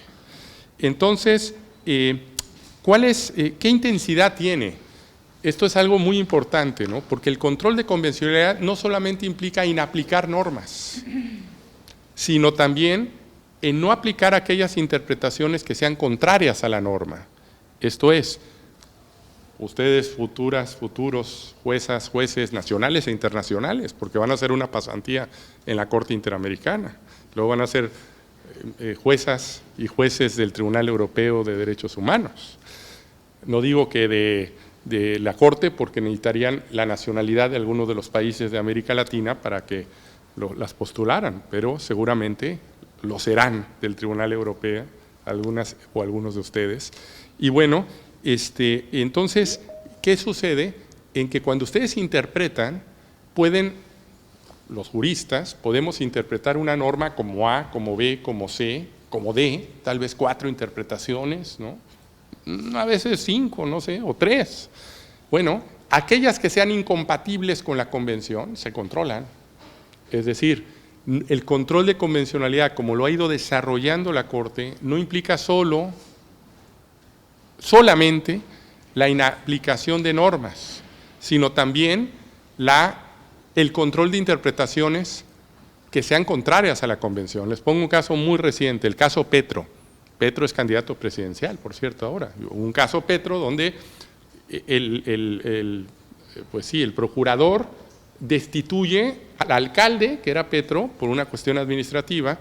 Speaker 3: Entonces, ¿qué intensidad tiene? Esto es algo muy importante, ¿no? Porque el control de convencionalidad no solamente implica inaplicar normas, sino también en no aplicar aquellas interpretaciones que sean contrarias a la norma. Esto es, ustedes futuros juezas, jueces nacionales e internacionales, porque van a hacer una pasantía en la Corte Interamericana, luego van a ser juezas y jueces del Tribunal Europeo de Derechos Humanos. No digo que de la Corte, porque necesitarían la nacionalidad de algunos de los países de América Latina para que las postularan, pero seguramente lo serán del Tribunal Europeo, algunas o algunos de ustedes. Y bueno, entonces, ¿qué sucede? En que cuando ustedes interpretan, los juristas, podemos interpretar una norma como A, como B, como C, como D, tal vez 4 interpretaciones, ¿no? A veces 5, no sé, o 3. Bueno, aquellas que sean incompatibles con la convención se controlan. Es decir, el control de convencionalidad, como lo ha ido desarrollando la Corte, no implica solamente la inaplicación de normas, sino también el control de interpretaciones que sean contrarias a la Convención. Les pongo un caso muy reciente, el caso Petro. Petro es candidato presidencial, por cierto, ahora. Un caso Petro donde el procurador destituye al alcalde, que era Petro, por una cuestión administrativa,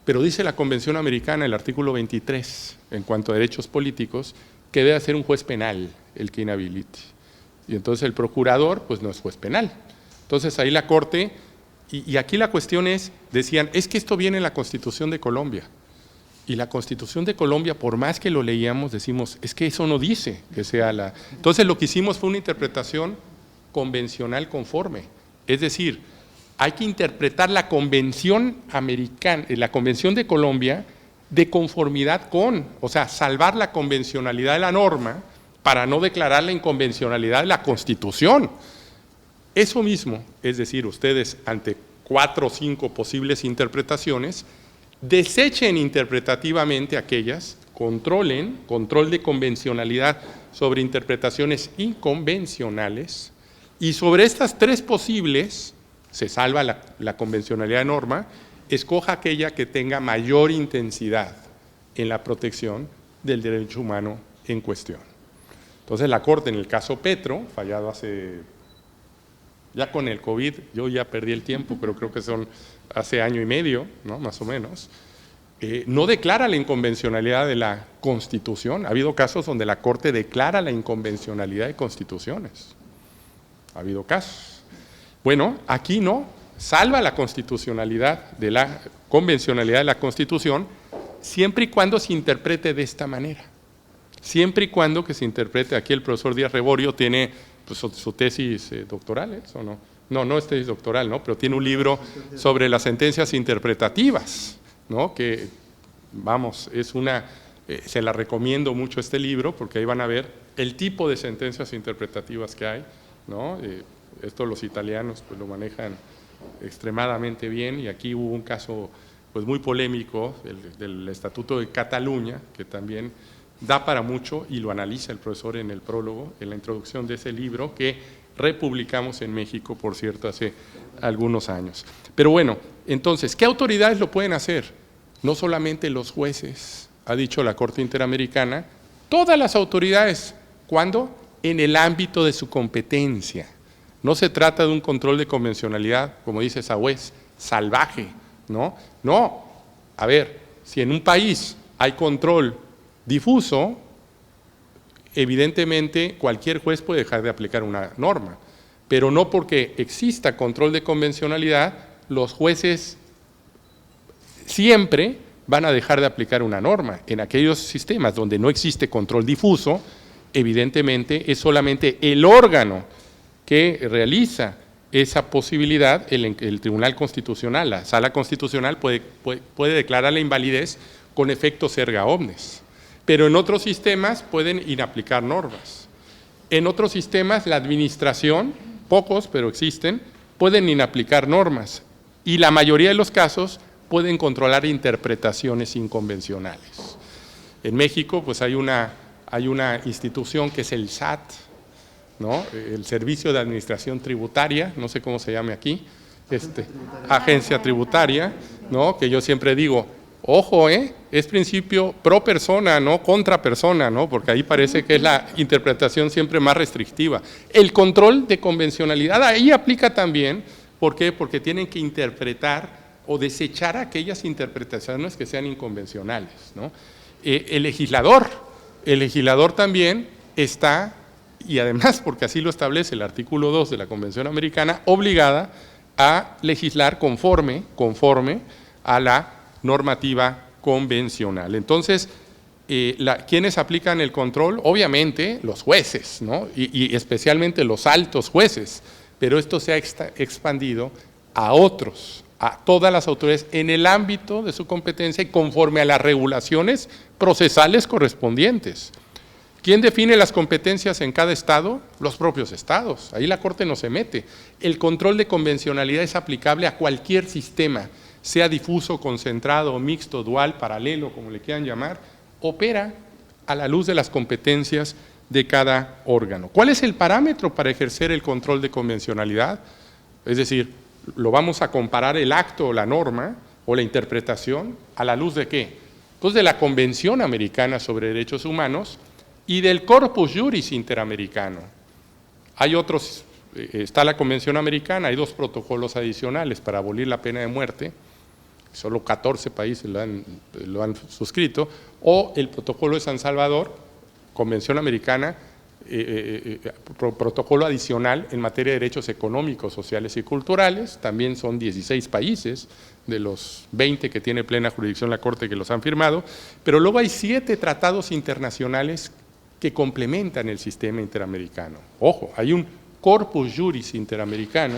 Speaker 3: Pero dice la Convención Americana, el artículo 23, en cuanto a derechos políticos, que debe ser un juez penal el que inhabilite. Y entonces el procurador, pues no es juez penal. Entonces ahí la Corte, y aquí la cuestión es, decían, es que esto viene en la Constitución de Colombia. Y la Constitución de Colombia, por más que lo leíamos, decimos, es que eso no dice que sea la... Entonces lo que hicimos fue una interpretación convencional conforme. Es decir, hay que interpretar la Convención Americana, la Convención de Colombia, de conformidad con, o sea, salvar la convencionalidad de la norma para no declarar la inconvencionalidad de la Constitución. Eso mismo, es decir, ustedes ante 4 o 5 posibles interpretaciones, desechen interpretativamente aquellas, control de convencionalidad sobre interpretaciones inconvencionales, y sobre estas 3 posibles, se salva la convencionalidad de norma, escoja aquella que tenga mayor intensidad en la protección del derecho humano en cuestión. Entonces la Corte, en el caso Petro, fallado hace, ya con el COVID, yo ya perdí el tiempo, pero creo que son hace año y medio, ¿no? Más o menos, no declara la inconvencionalidad de la Constitución. Ha habido casos donde la Corte declara la inconvencionalidad de constituciones. Ha habido casos. Bueno, aquí no, salva la constitucionalidad de la convencionalidad de la Constitución, siempre y cuando se interprete de esta manera. Siempre y cuando que se interprete, aquí el profesor Díaz Reborio tiene pues, su tesis doctoral, ¿o no? No es tesis doctoral, ¿no? Pero tiene un libro sobre las sentencias interpretativas, ¿no? Que, vamos, es una, se la recomiendo mucho este libro, porque ahí van a ver el tipo de sentencias interpretativas que hay, ¿no? Esto los italianos pues lo manejan extremadamente bien, y aquí hubo un caso pues muy polémico del Estatuto de Cataluña, que también da para mucho, y lo analiza el profesor en el prólogo, en la introducción de ese libro, que republicamos en México, por cierto, hace algunos años. Pero bueno, entonces, ¿qué autoridades lo pueden hacer? No solamente los jueces, ha dicho la Corte Interamericana, todas las autoridades. ¿Cuándo? En el ámbito de su competencia. No se trata de un control de convencionalidad, como dice Sagüez, salvaje, ¿no? No, a ver, si en un país hay control difuso, evidentemente cualquier juez puede dejar de aplicar una norma, pero no porque exista control de convencionalidad, los jueces siempre van a dejar de aplicar una norma. En aquellos sistemas donde no existe control difuso, evidentemente es solamente el órgano que realiza esa posibilidad, el Tribunal Constitucional, la Sala Constitucional puede declarar la invalidez con efectos erga omnes, pero en otros sistemas pueden inaplicar normas. En otros sistemas la administración, pocos pero existen, pueden inaplicar normas, y la mayoría de los casos pueden controlar interpretaciones inconvencionales. En México pues hay una institución que es el SAT, ¿no? El Servicio de Administración Tributaria, no sé cómo se llame aquí, Agencia Tributaria, ¿no? Que yo siempre digo, ojo, es principio pro persona, no contra persona, ¿no? Porque ahí parece que es la interpretación siempre más restrictiva. El control de convencionalidad ahí aplica también, ¿por qué? Porque tienen que interpretar o desechar aquellas interpretaciones que sean inconvencionales, ¿no? El legislador también está, y además porque así lo establece el artículo 2 de la Convención Americana, obligada a legislar conforme a la normativa convencional. Entonces, ¿quiénes aplican el control? Obviamente los jueces, ¿no? Y especialmente los altos jueces, pero esto se ha expandido a otros, a todas las autoridades en el ámbito de su competencia y conforme a las regulaciones procesales correspondientes. ¿Quién define las competencias en cada estado? Los propios estados. Ahí la Corte no se mete. El control de convencionalidad es aplicable a cualquier sistema, sea difuso, concentrado, mixto, dual, paralelo, como le quieran llamar, opera a la luz de las competencias de cada órgano. ¿Cuál es el parámetro para ejercer el control de convencionalidad? Es decir, lo vamos a comparar el acto o la norma o la interpretación a la luz de ¿qué? Pues de la Convención Americana sobre Derechos Humanos y del Corpus Juris Interamericano. Hay otros, está la Convención Americana, hay 2 protocolos adicionales para abolir la pena de muerte, solo 14 países lo han suscrito, o el Protocolo de San Salvador, Convención Americana, protocolo adicional en materia de derechos económicos, sociales y culturales, también son 16 países de los 20 que tiene plena jurisdicción la Corte que los han firmado, pero luego hay 7 tratados internacionales que complementan el sistema interamericano. Ojo, hay un corpus juris interamericano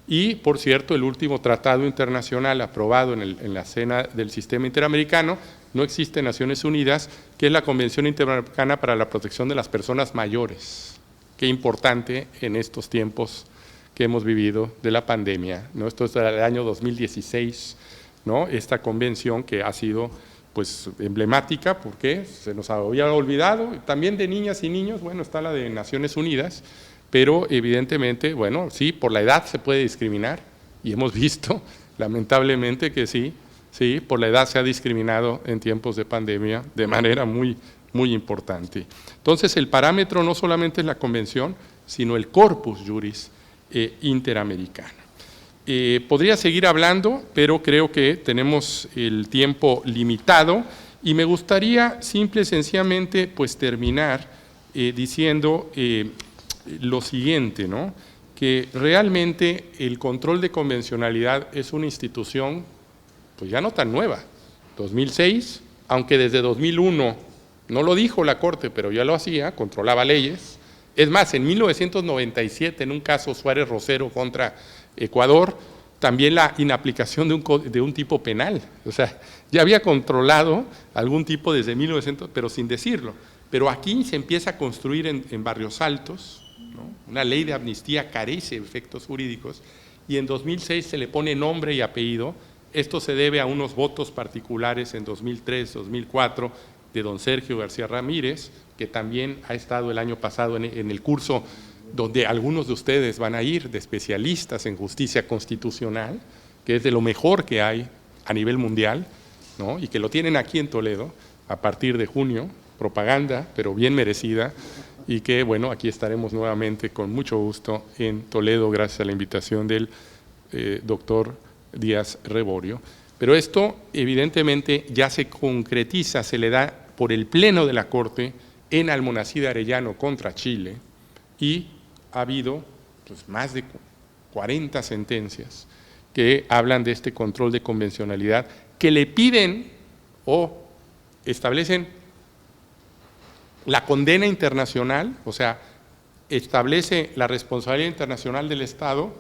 Speaker 3: y, por cierto, el último tratado internacional aprobado en la escena del sistema interamericano, no existe en Naciones Unidas, que es la Convención Interamericana para la Protección de las Personas Mayores. Qué importante en estos tiempos que hemos vivido de la pandemia, ¿no? Esto es del año 2016, ¿no? Esta convención que ha sido pues emblemática porque se nos había olvidado, también de niñas y niños, bueno, está la de Naciones Unidas, pero evidentemente, bueno, sí, por la edad se puede discriminar y hemos visto lamentablemente que sí, por la edad se ha discriminado en tiempos de pandemia de manera muy importante. Entonces, el parámetro no solamente es la convención, sino el corpus juris interamericano. Podría seguir hablando, pero creo que tenemos el tiempo limitado y me gustaría simple y sencillamente pues terminar diciendo lo siguiente, ¿no? Que realmente el control de convencionalidad es una institución pues ya no tan nueva, 2006, aunque desde 2001 no lo dijo la Corte, pero ya lo hacía, controlaba leyes. Es más, en 1997, en un caso Suárez Rosero contra Ecuador, también la inaplicación de un tipo penal. O sea, ya había controlado algún tipo desde 1900, pero sin decirlo. Pero aquí se empieza a construir en Barrios Altos, ¿no? Una ley de amnistía carece de efectos jurídicos y en 2006 se le pone nombre y apellido. Esto se debe a unos votos particulares en 2003, 2004 de don Sergio García Ramírez, que también ha estado el año pasado en el curso donde algunos de ustedes van a ir, de especialistas en justicia constitucional, que es de lo mejor que hay a nivel mundial, ¿no? Y que lo tienen aquí en Toledo a partir de junio, propaganda, pero bien merecida, y que, bueno, aquí estaremos nuevamente con mucho gusto en Toledo, gracias a la invitación del doctor Díaz Reborio. Pero esto evidentemente ya se concretiza, se le da por el Pleno de la Corte en Almonacid Arellano contra Chile y ha habido pues, más de 40 sentencias que hablan de este control de convencionalidad que le piden o establecen la condena internacional, o sea, establece la responsabilidad internacional del Estado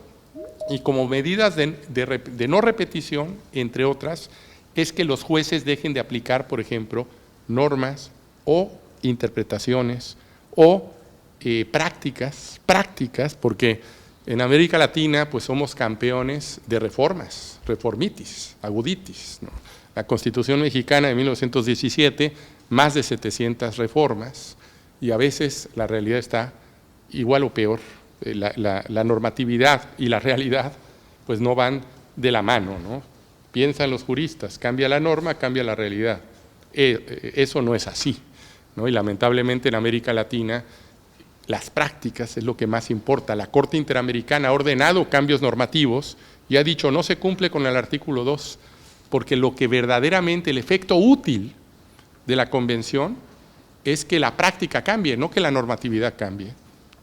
Speaker 3: y como medidas de no repetición, entre otras, es que los jueces dejen de aplicar, por ejemplo, normas o interpretaciones o prácticas, porque en América Latina pues somos campeones de reformas, reformitis, aguditis, ¿no? La Constitución mexicana de 1917, más de 700 reformas y a veces la realidad está igual o peor. La normatividad y la realidad pues no van de la mano, ¿no? Piensan los juristas, cambia la norma, cambia la realidad. Eso no es así, ¿no? Y lamentablemente en América Latina las prácticas es lo que más importa. La Corte Interamericana ha ordenado cambios normativos y ha dicho no se cumple con el artículo 2, porque lo que verdaderamente, el efecto útil de la Convención es que la práctica cambie, no que la normatividad cambie.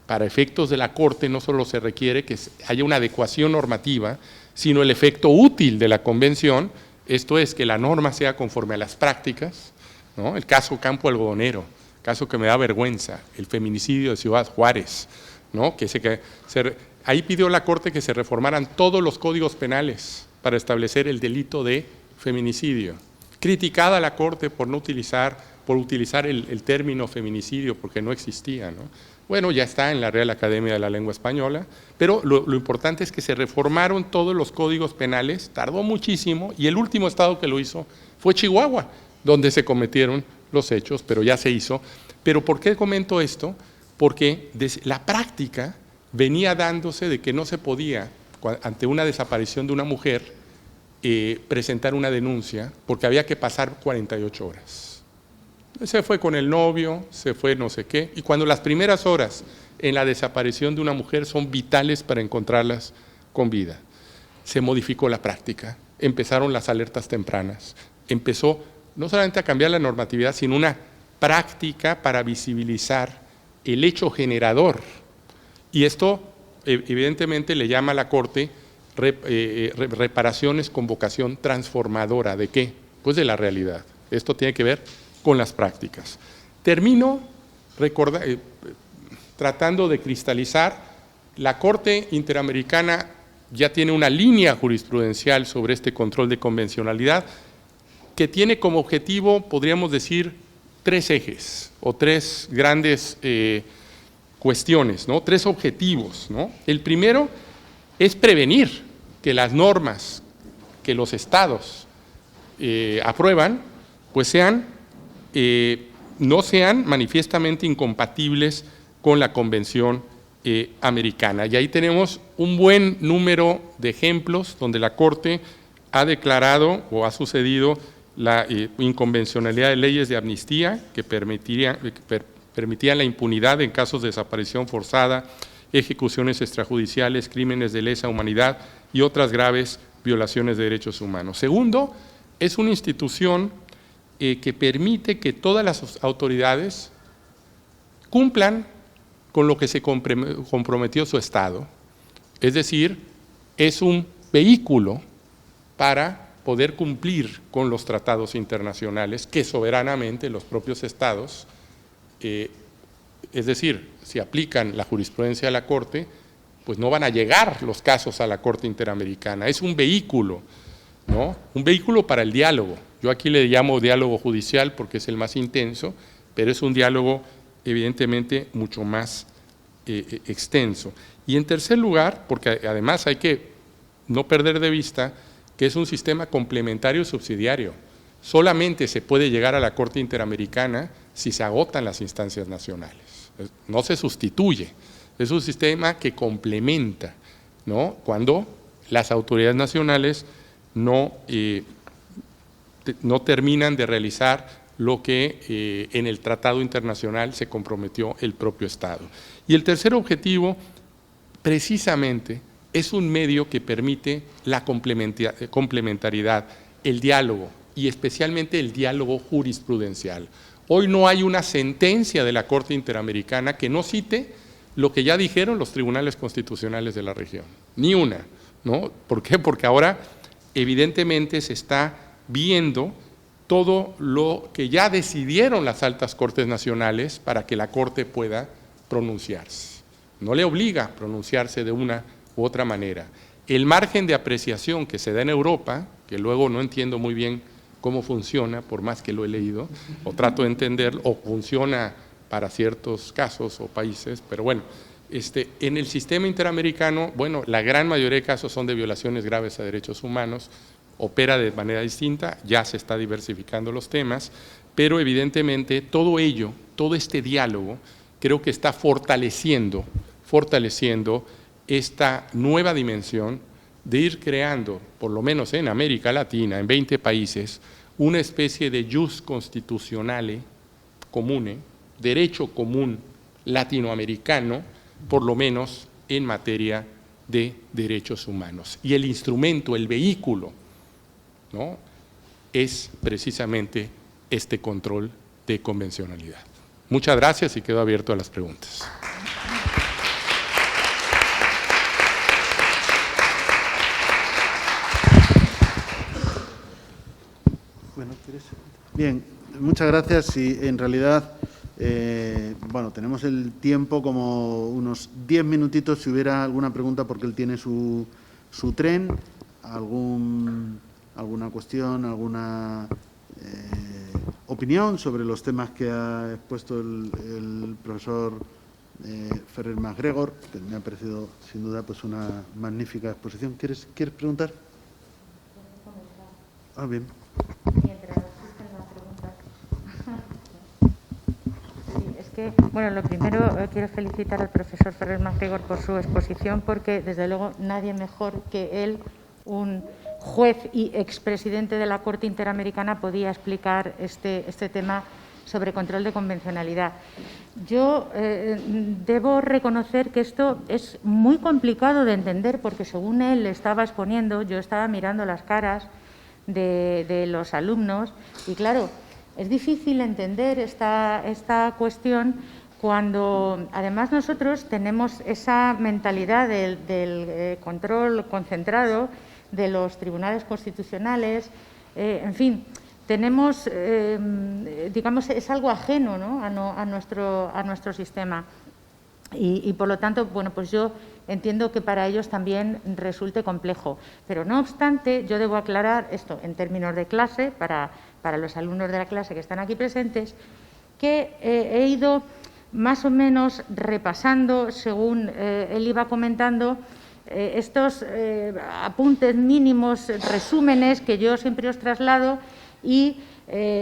Speaker 3: Para efectos de la Corte no solo se requiere que haya una adecuación normativa, sino el efecto útil de la Convención, esto es que la norma sea conforme a las prácticas, ¿no? El caso Campo Algodonero, caso que me da vergüenza, el feminicidio de Ciudad Juárez, ¿no? Ahí pidió la Corte que se reformaran todos los códigos penales para establecer el delito de feminicidio. Criticada la Corte por utilizar el término feminicidio porque no existía, ¿no? Bueno, ya está en la Real Academia de la Lengua Española, pero lo importante es que se reformaron todos los códigos penales, tardó muchísimo, y el último estado que lo hizo fue Chihuahua, donde se cometieron los hechos, pero ya se hizo. ¿Pero por qué comento esto? Porque la práctica venía dándose de que no se podía, ante una desaparición de una mujer, presentar una denuncia, porque había que pasar 48 horas. Se fue con el novio, se fue no sé qué, y cuando las primeras horas en la desaparición de una mujer son vitales para encontrarlas con vida, se modificó la práctica empezaron las alertas tempranas. Empezó no solamente a cambiar la normatividad, sino una práctica para visibilizar el hecho generador. Y esto, evidentemente, le llama a la Corte reparaciones con vocación transformadora. ¿De qué? Pues de la realidad. Esto tiene que ver con las prácticas. Termino tratando de cristalizar. La Corte Interamericana ya tiene una línea jurisprudencial sobre este control de convencionalidad que tiene como objetivo, podríamos decir, 3 ejes o 3 grandes cuestiones, ¿no? 3 objetivos, ¿no? El primero es prevenir que las normas que los estados aprueban, pues no sean manifiestamente incompatibles con la Convención americana. Y ahí tenemos un buen número de ejemplos donde la Corte ha declarado o ha sucedido la inconvencionalidad de leyes de amnistía que permitían la impunidad en casos de desaparición forzada, ejecuciones extrajudiciales, crímenes de lesa humanidad y otras graves violaciones de derechos humanos. Segundo, es una institución que permite que todas las autoridades cumplan con lo que se comprometió su Estado. Es decir, es un vehículo para poder cumplir con los tratados internacionales que soberanamente los propios Estados, es decir, si aplican la jurisprudencia de la Corte, pues no van a llegar los casos a la Corte Interamericana. Es un vehículo, ¿no? Un vehículo para el diálogo. Yo aquí le llamo diálogo judicial porque es el más intenso, pero es un diálogo evidentemente mucho más extenso. Y en tercer lugar, porque además hay que no perder de vista que es un sistema complementario y subsidiario. Solamente se puede llegar a la Corte Interamericana si se agotan las instancias nacionales. No se sustituye. Es un sistema que complementa, ¿no? Cuando las autoridades nacionales no terminan de realizar lo que en el tratado internacional se comprometió el propio Estado. Y el tercer objetivo, precisamente, es un medio que permite la complementariedad, el diálogo y especialmente el diálogo jurisprudencial. Hoy no hay una sentencia de la Corte Interamericana que no cite lo que ya dijeron los tribunales constitucionales de la región, ni una, ¿no? ¿Por qué? Porque ahora evidentemente se está viendo todo lo que ya decidieron las altas cortes nacionales para que la Corte pueda pronunciarse. No le obliga a pronunciarse de una u otra manera. El margen de apreciación que se da en Europa, que luego no entiendo muy bien cómo funciona, por más que lo he leído, o trato de entender, o funciona para ciertos casos o países, pero bueno, en el sistema interamericano, bueno, la gran mayoría de casos son de violaciones graves a derechos humanos, opera de manera distinta, ya se está diversificando los temas, pero evidentemente todo ello, todo este diálogo, creo que está fortaleciendo esta nueva dimensión de ir creando, por lo menos en América Latina, en 20 países, una especie de jus constitutionale comune, derecho común latinoamericano, por lo menos en materia de derechos humanos. Y el instrumento, el vehículo, ¿no?, es precisamente este control de convencionalidad. Muchas gracias y quedo abierto a las preguntas.
Speaker 2: Bueno, bien, muchas gracias. Y en realidad, bueno, tenemos el tiempo como unos 10 minutitos si hubiera alguna pregunta, porque él tiene su tren, alguna cuestión, alguna opinión sobre los temas que ha expuesto el profesor Ferrer MacGregor, que me ha parecido sin duda pues una magnífica exposición. ¿Quieres preguntar? Ah, bien.
Speaker 1: Mientras existen las preguntas. Sí, es que, bueno, lo primero quiero felicitar al profesor Ferrer MacGregor por su exposición, porque desde luego nadie mejor que él, un juez y expresidente de la Corte Interamericana, podía explicar este tema sobre control de convencionalidad. Yo debo reconocer que esto es muy complicado de entender porque, según él estaba exponiendo, yo estaba mirando las caras de los alumnos y, claro, es difícil entender esta cuestión cuando, además, nosotros tenemos esa mentalidad del control concentrado de los tribunales constitucionales, en fin, tenemos, digamos, es algo ajeno, ¿no?, a nuestro sistema. Y, por lo tanto, bueno, pues yo entiendo que para ellos también resulte complejo. Pero, no obstante, yo debo aclarar esto en términos de clase, para los alumnos de la clase que están aquí presentes, que he ido más o menos repasando, según él iba comentando, estos apuntes mínimos, resúmenes que yo siempre os traslado y,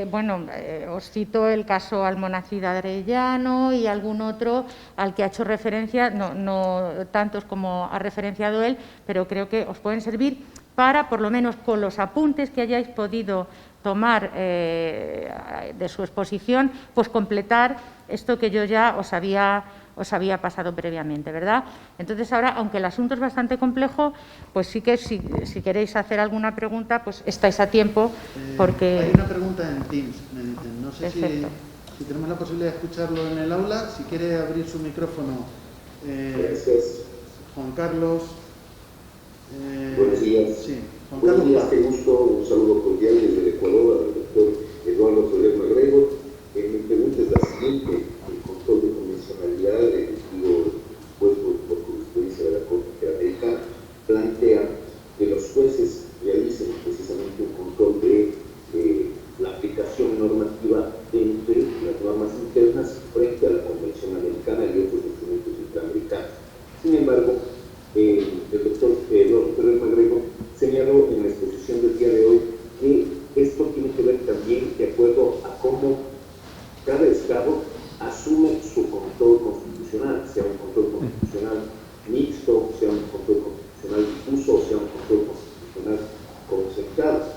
Speaker 1: bueno, os cito el caso Almonacid Arellano y algún otro al que ha hecho referencia, no tantos como ha referenciado él, pero creo que os pueden servir para, por lo menos con los apuntes que hayáis podido tomar de su exposición, pues completar esto que yo ya os había pasado previamente, ¿verdad? Entonces, ahora, aunque el asunto es bastante complejo, pues sí que si queréis hacer alguna pregunta, pues estáis a tiempo, porque...
Speaker 2: Hay una pregunta en Teams, me dicen. No sé si tenemos la posibilidad de escucharlo en el aula. Si quiere abrir su micrófono, Juan Carlos.
Speaker 4: Buenos días.
Speaker 2: Sí, Juan
Speaker 4: Buenos
Speaker 2: Carlos.
Speaker 4: días, qué gusto. Un saludo cordial desde el Ecuador al doctor Eduardo Soler MacGregor. Mi pregunta es la siguiente. El control de convencionalidad, puesto por jurisprudencia de la Corte Interamericana, plantea que los jueces realicen precisamente un control de la aplicación normativa entre las normas internas frente a la Convención Americana y otros instrumentos interamericanos. Sin embargo, el doctor Eduardo Soler MacGregor señaló en la exposición del día de hoy que esto tiene que ver también de acuerdo a cómo cada Estado asume su control constitucional, sea un control constitucional mixto, sea un control constitucional difuso, sea un control constitucional concentrado.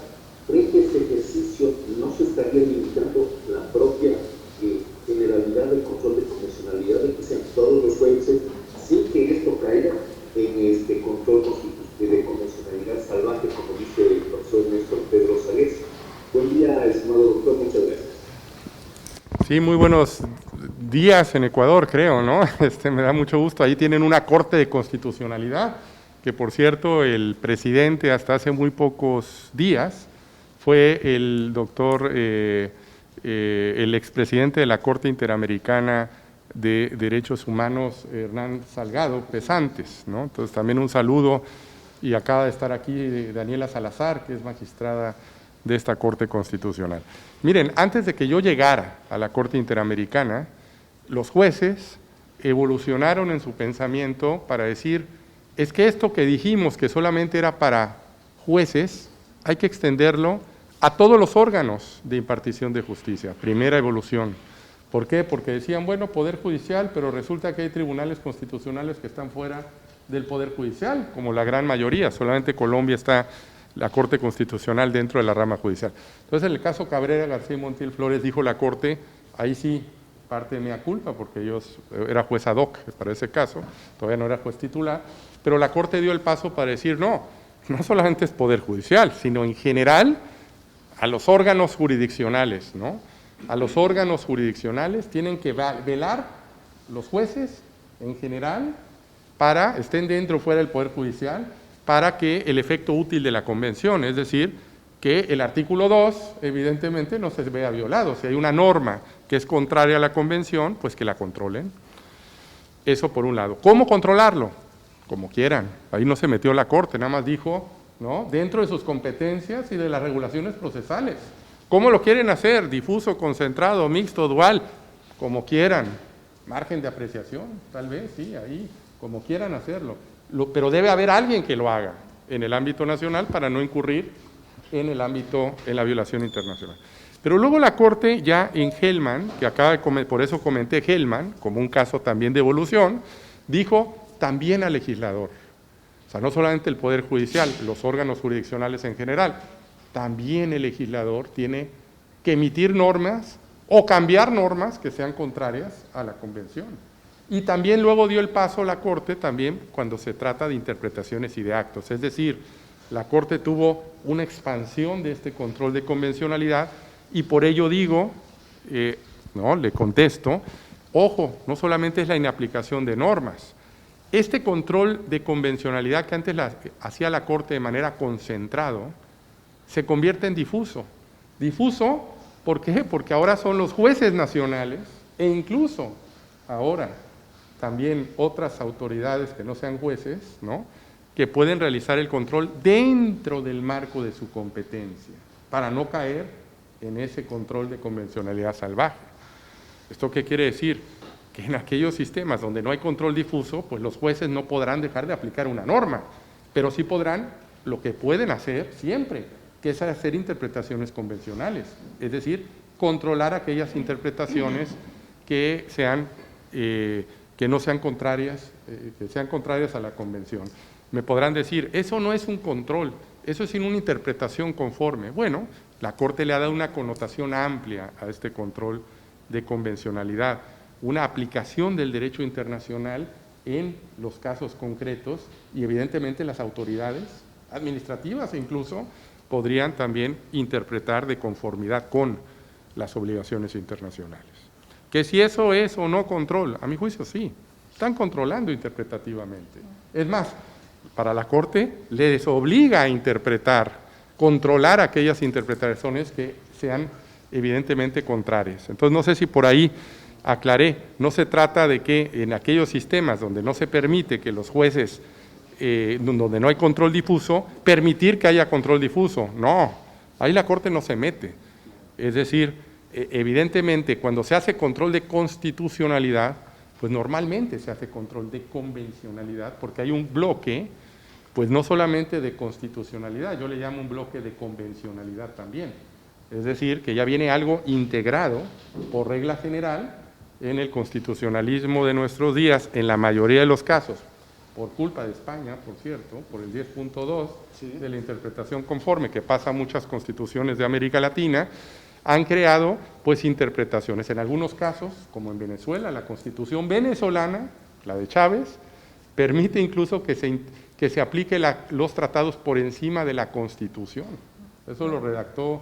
Speaker 4: Frente a este ejercicio, ¿no se estaría limitando la propia generalidad del control de convencionalidad de que sean todos los jueces, sin que esto caiga en este control de convencionalidad salvaje, como dice el profesor Néstor Pedro Sales? Buen día, estimado doctor, muchas gracias.
Speaker 3: Sí, muy buenos días en Ecuador, creo, ¿no? Me da mucho gusto. Ahí tienen una Corte de Constitucionalidad, que por cierto, el presidente hasta hace muy pocos días fue el doctor, el expresidente de la Corte Interamericana de Derechos Humanos, Hernán Salgado Pesantes, ¿no? Entonces, también un saludo, y acaba de estar aquí Daniela Salazar, que es magistrada de esta Corte Constitucional. Miren, antes de que yo llegara a la Corte Interamericana, los jueces evolucionaron en su pensamiento para decir, es que esto que dijimos que solamente era para jueces, hay que extenderlo a todos los órganos de impartición de justicia. Primera evolución. ¿Por qué? Porque decían, bueno, Poder Judicial, pero resulta que hay tribunales constitucionales que están fuera del Poder Judicial, como la gran mayoría, solamente Colombia está la Corte Constitucional dentro de la rama judicial. Entonces, en el caso Cabrera, García y Montiel Flores, dijo la Corte, ahí sí, parte de mea culpa, porque yo era juez ad hoc para ese caso, todavía no era juez titular, pero la Corte dio el paso para decir, no solamente es Poder Judicial, sino en general a los órganos jurisdiccionales, ¿no? A los órganos jurisdiccionales tienen que velar los jueces en general para, estén dentro o fuera del Poder Judicial, para que el efecto útil de la Convención, es decir, que el artículo 2 evidentemente no se vea violado. Si hay una norma que es contraria a la Convención, pues que la controlen. Eso por un lado. ¿Cómo controlarlo? Como quieran. Ahí no se metió la Corte, nada más dijo, ¿no?, dentro de sus competencias y de las regulaciones procesales. ¿Cómo lo quieren hacer? Difuso, concentrado, mixto, dual, como quieran. Margen de apreciación, tal vez, sí, ahí, como quieran hacerlo. Pero debe haber alguien que lo haga en el ámbito nacional para no incurrir en la violación internacional. Pero luego la Corte, ya en Hellman, que acaba de por eso comenté Hellman, como un caso también de evolución, dijo también al legislador. O sea, no solamente el Poder Judicial, los órganos jurisdiccionales en general, también el legislador tiene que emitir normas o cambiar normas que sean contrarias a la Convención. Y también luego dio el paso la Corte también cuando se trata de interpretaciones y de actos. Es decir, la Corte tuvo una expansión de este control de convencionalidad y por ello digo, le contesto, ojo, no solamente es la inaplicación de normas. Este control de convencionalidad que antes hacía la Corte de manera concentrado, se convierte en difuso. Difuso, ¿por qué? Porque ahora son los jueces nacionales e incluso ahora también otras autoridades que no sean jueces, ¿no?, que pueden realizar el control dentro del marco de su competencia, para no caer en ese control de convencionalidad salvaje. ¿Esto qué quiere decir? Que en aquellos sistemas donde no hay control difuso, pues los jueces no podrán dejar de aplicar una norma, pero sí podrán lo que pueden hacer siempre, que es hacer interpretaciones convencionales, es decir, controlar aquellas interpretaciones que no sean contrarias, que sean contrarias a la Convención. Me podrán decir, eso no es un control, eso es una interpretación conforme. Bueno, la Corte le ha dado una connotación amplia a este control de convencionalidad, una aplicación del derecho internacional en los casos concretos y evidentemente las autoridades administrativas incluso podrían también interpretar de conformidad con las obligaciones internacionales. Que si eso es o no control, a mi juicio sí, están controlando interpretativamente. Es más, para la Corte les obliga a interpretar, controlar aquellas interpretaciones que sean evidentemente contrarias. Entonces no sé si por ahí aclaré, no se trata de que en aquellos sistemas donde no se permite que los jueces, donde no hay control difuso, permitir que haya control difuso. No, ahí la Corte no se mete. Es decir, evidentemente cuando se hace control de constitucionalidad, pues normalmente se hace control de convencionalidad porque hay un bloque, pues no solamente de constitucionalidad, yo le llamo un bloque de convencionalidad también. Es decir, que ya viene algo integrado por regla general en el constitucionalismo de nuestros días, en la mayoría de los casos, por culpa de España, por cierto, por el 10.2 de la interpretación conforme que pasa a muchas constituciones de América Latina, han creado pues interpretaciones. En algunos casos, como en Venezuela, la Constitución venezolana, la de Chávez, permite incluso que se aplique los tratados por encima de la Constitución. Eso lo redactó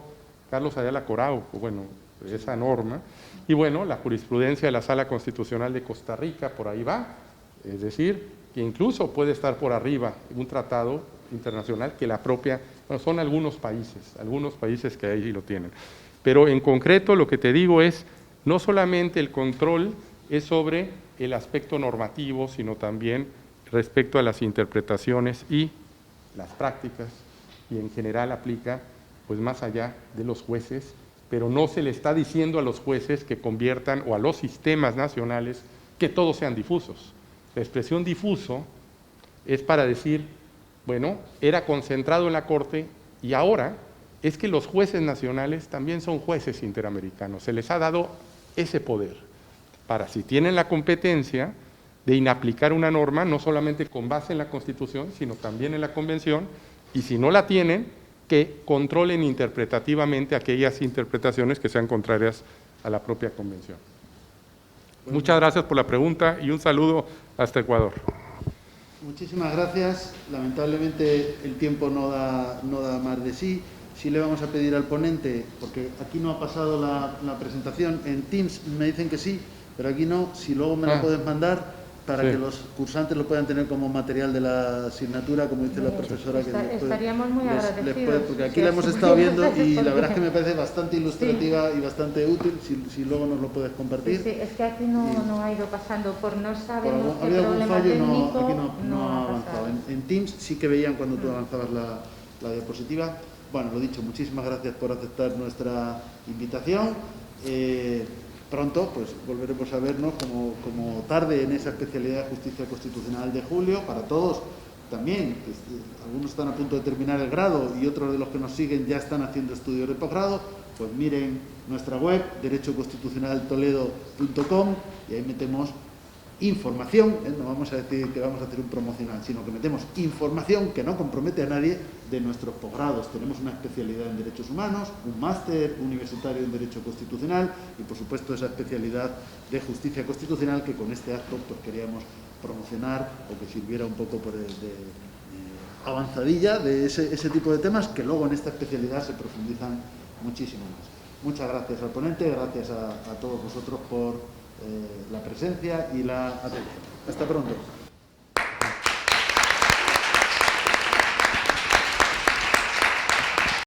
Speaker 3: Carlos Ayala Corao, bueno, esa norma. Y bueno, la jurisprudencia de la Sala Constitucional de Costa Rica por ahí va, es decir, que incluso puede estar por arriba un tratado internacional que la propia, bueno, son algunos países que ahí lo tienen. Pero en concreto lo que te digo es, no solamente el control es sobre el aspecto normativo, sino también respecto a las interpretaciones y las prácticas, y en general aplica pues más allá de los jueces, pero no se le está diciendo a los jueces que conviertan, o a los sistemas nacionales, que todos sean difusos. La expresión difuso es para decir, bueno, era concentrado en la Corte y ahora es que los jueces nacionales también son jueces interamericanos. Se les ha dado ese poder para, si tienen la competencia de inaplicar una norma, no solamente con base en la Constitución, sino también en la Convención, y si no la tienen, que controlen interpretativamente aquellas interpretaciones que sean contrarias a la propia Convención. Muchas gracias por la pregunta y un saludo hasta Ecuador.
Speaker 2: Muchísimas gracias. Lamentablemente el tiempo no da más de sí. Sí le vamos a pedir al ponente, porque aquí no ha pasado la presentación, en Teams me dicen que sí, pero aquí no, si luego me la puedes mandar para que los cursantes lo puedan tener como material de la asignatura, como dice la profesora.
Speaker 1: Estaríamos muy agradecidos.
Speaker 2: Porque aquí la hemos estado viendo y la verdad es que me parece bastante ilustrativa y bastante útil, si luego nos lo puedes compartir.
Speaker 1: Sí, es que aquí no ha ido pasando, por no sabemos qué problema
Speaker 2: fallo,
Speaker 1: técnico,
Speaker 2: aquí no ha avanzado. En Teams sí que veían cuando tú avanzabas la diapositiva. Bueno, lo dicho, muchísimas gracias por aceptar nuestra invitación. Pronto pues volveremos a vernos como tarde en esa especialidad de Justicia Constitucional de julio, para todos también. Algunos están a punto de terminar el grado y otros de los que nos siguen ya están haciendo estudios de posgrado. Pues miren nuestra web, derechoconstitucionaltoledo.com, y ahí metemos información, no vamos a decir que vamos a hacer un promocional, sino que metemos información que no compromete a nadie de nuestros posgrados. Tenemos una especialidad en Derechos Humanos, un máster universitario en Derecho Constitucional y, por supuesto, esa especialidad de Justicia Constitucional que con este acto pues, queríamos promocionar o que sirviera un poco por de avanzadilla de ese tipo de temas que luego en esta especialidad se profundizan muchísimo más. Muchas gracias al ponente, gracias a todos vosotros por la presencia y la atención. Hasta pronto.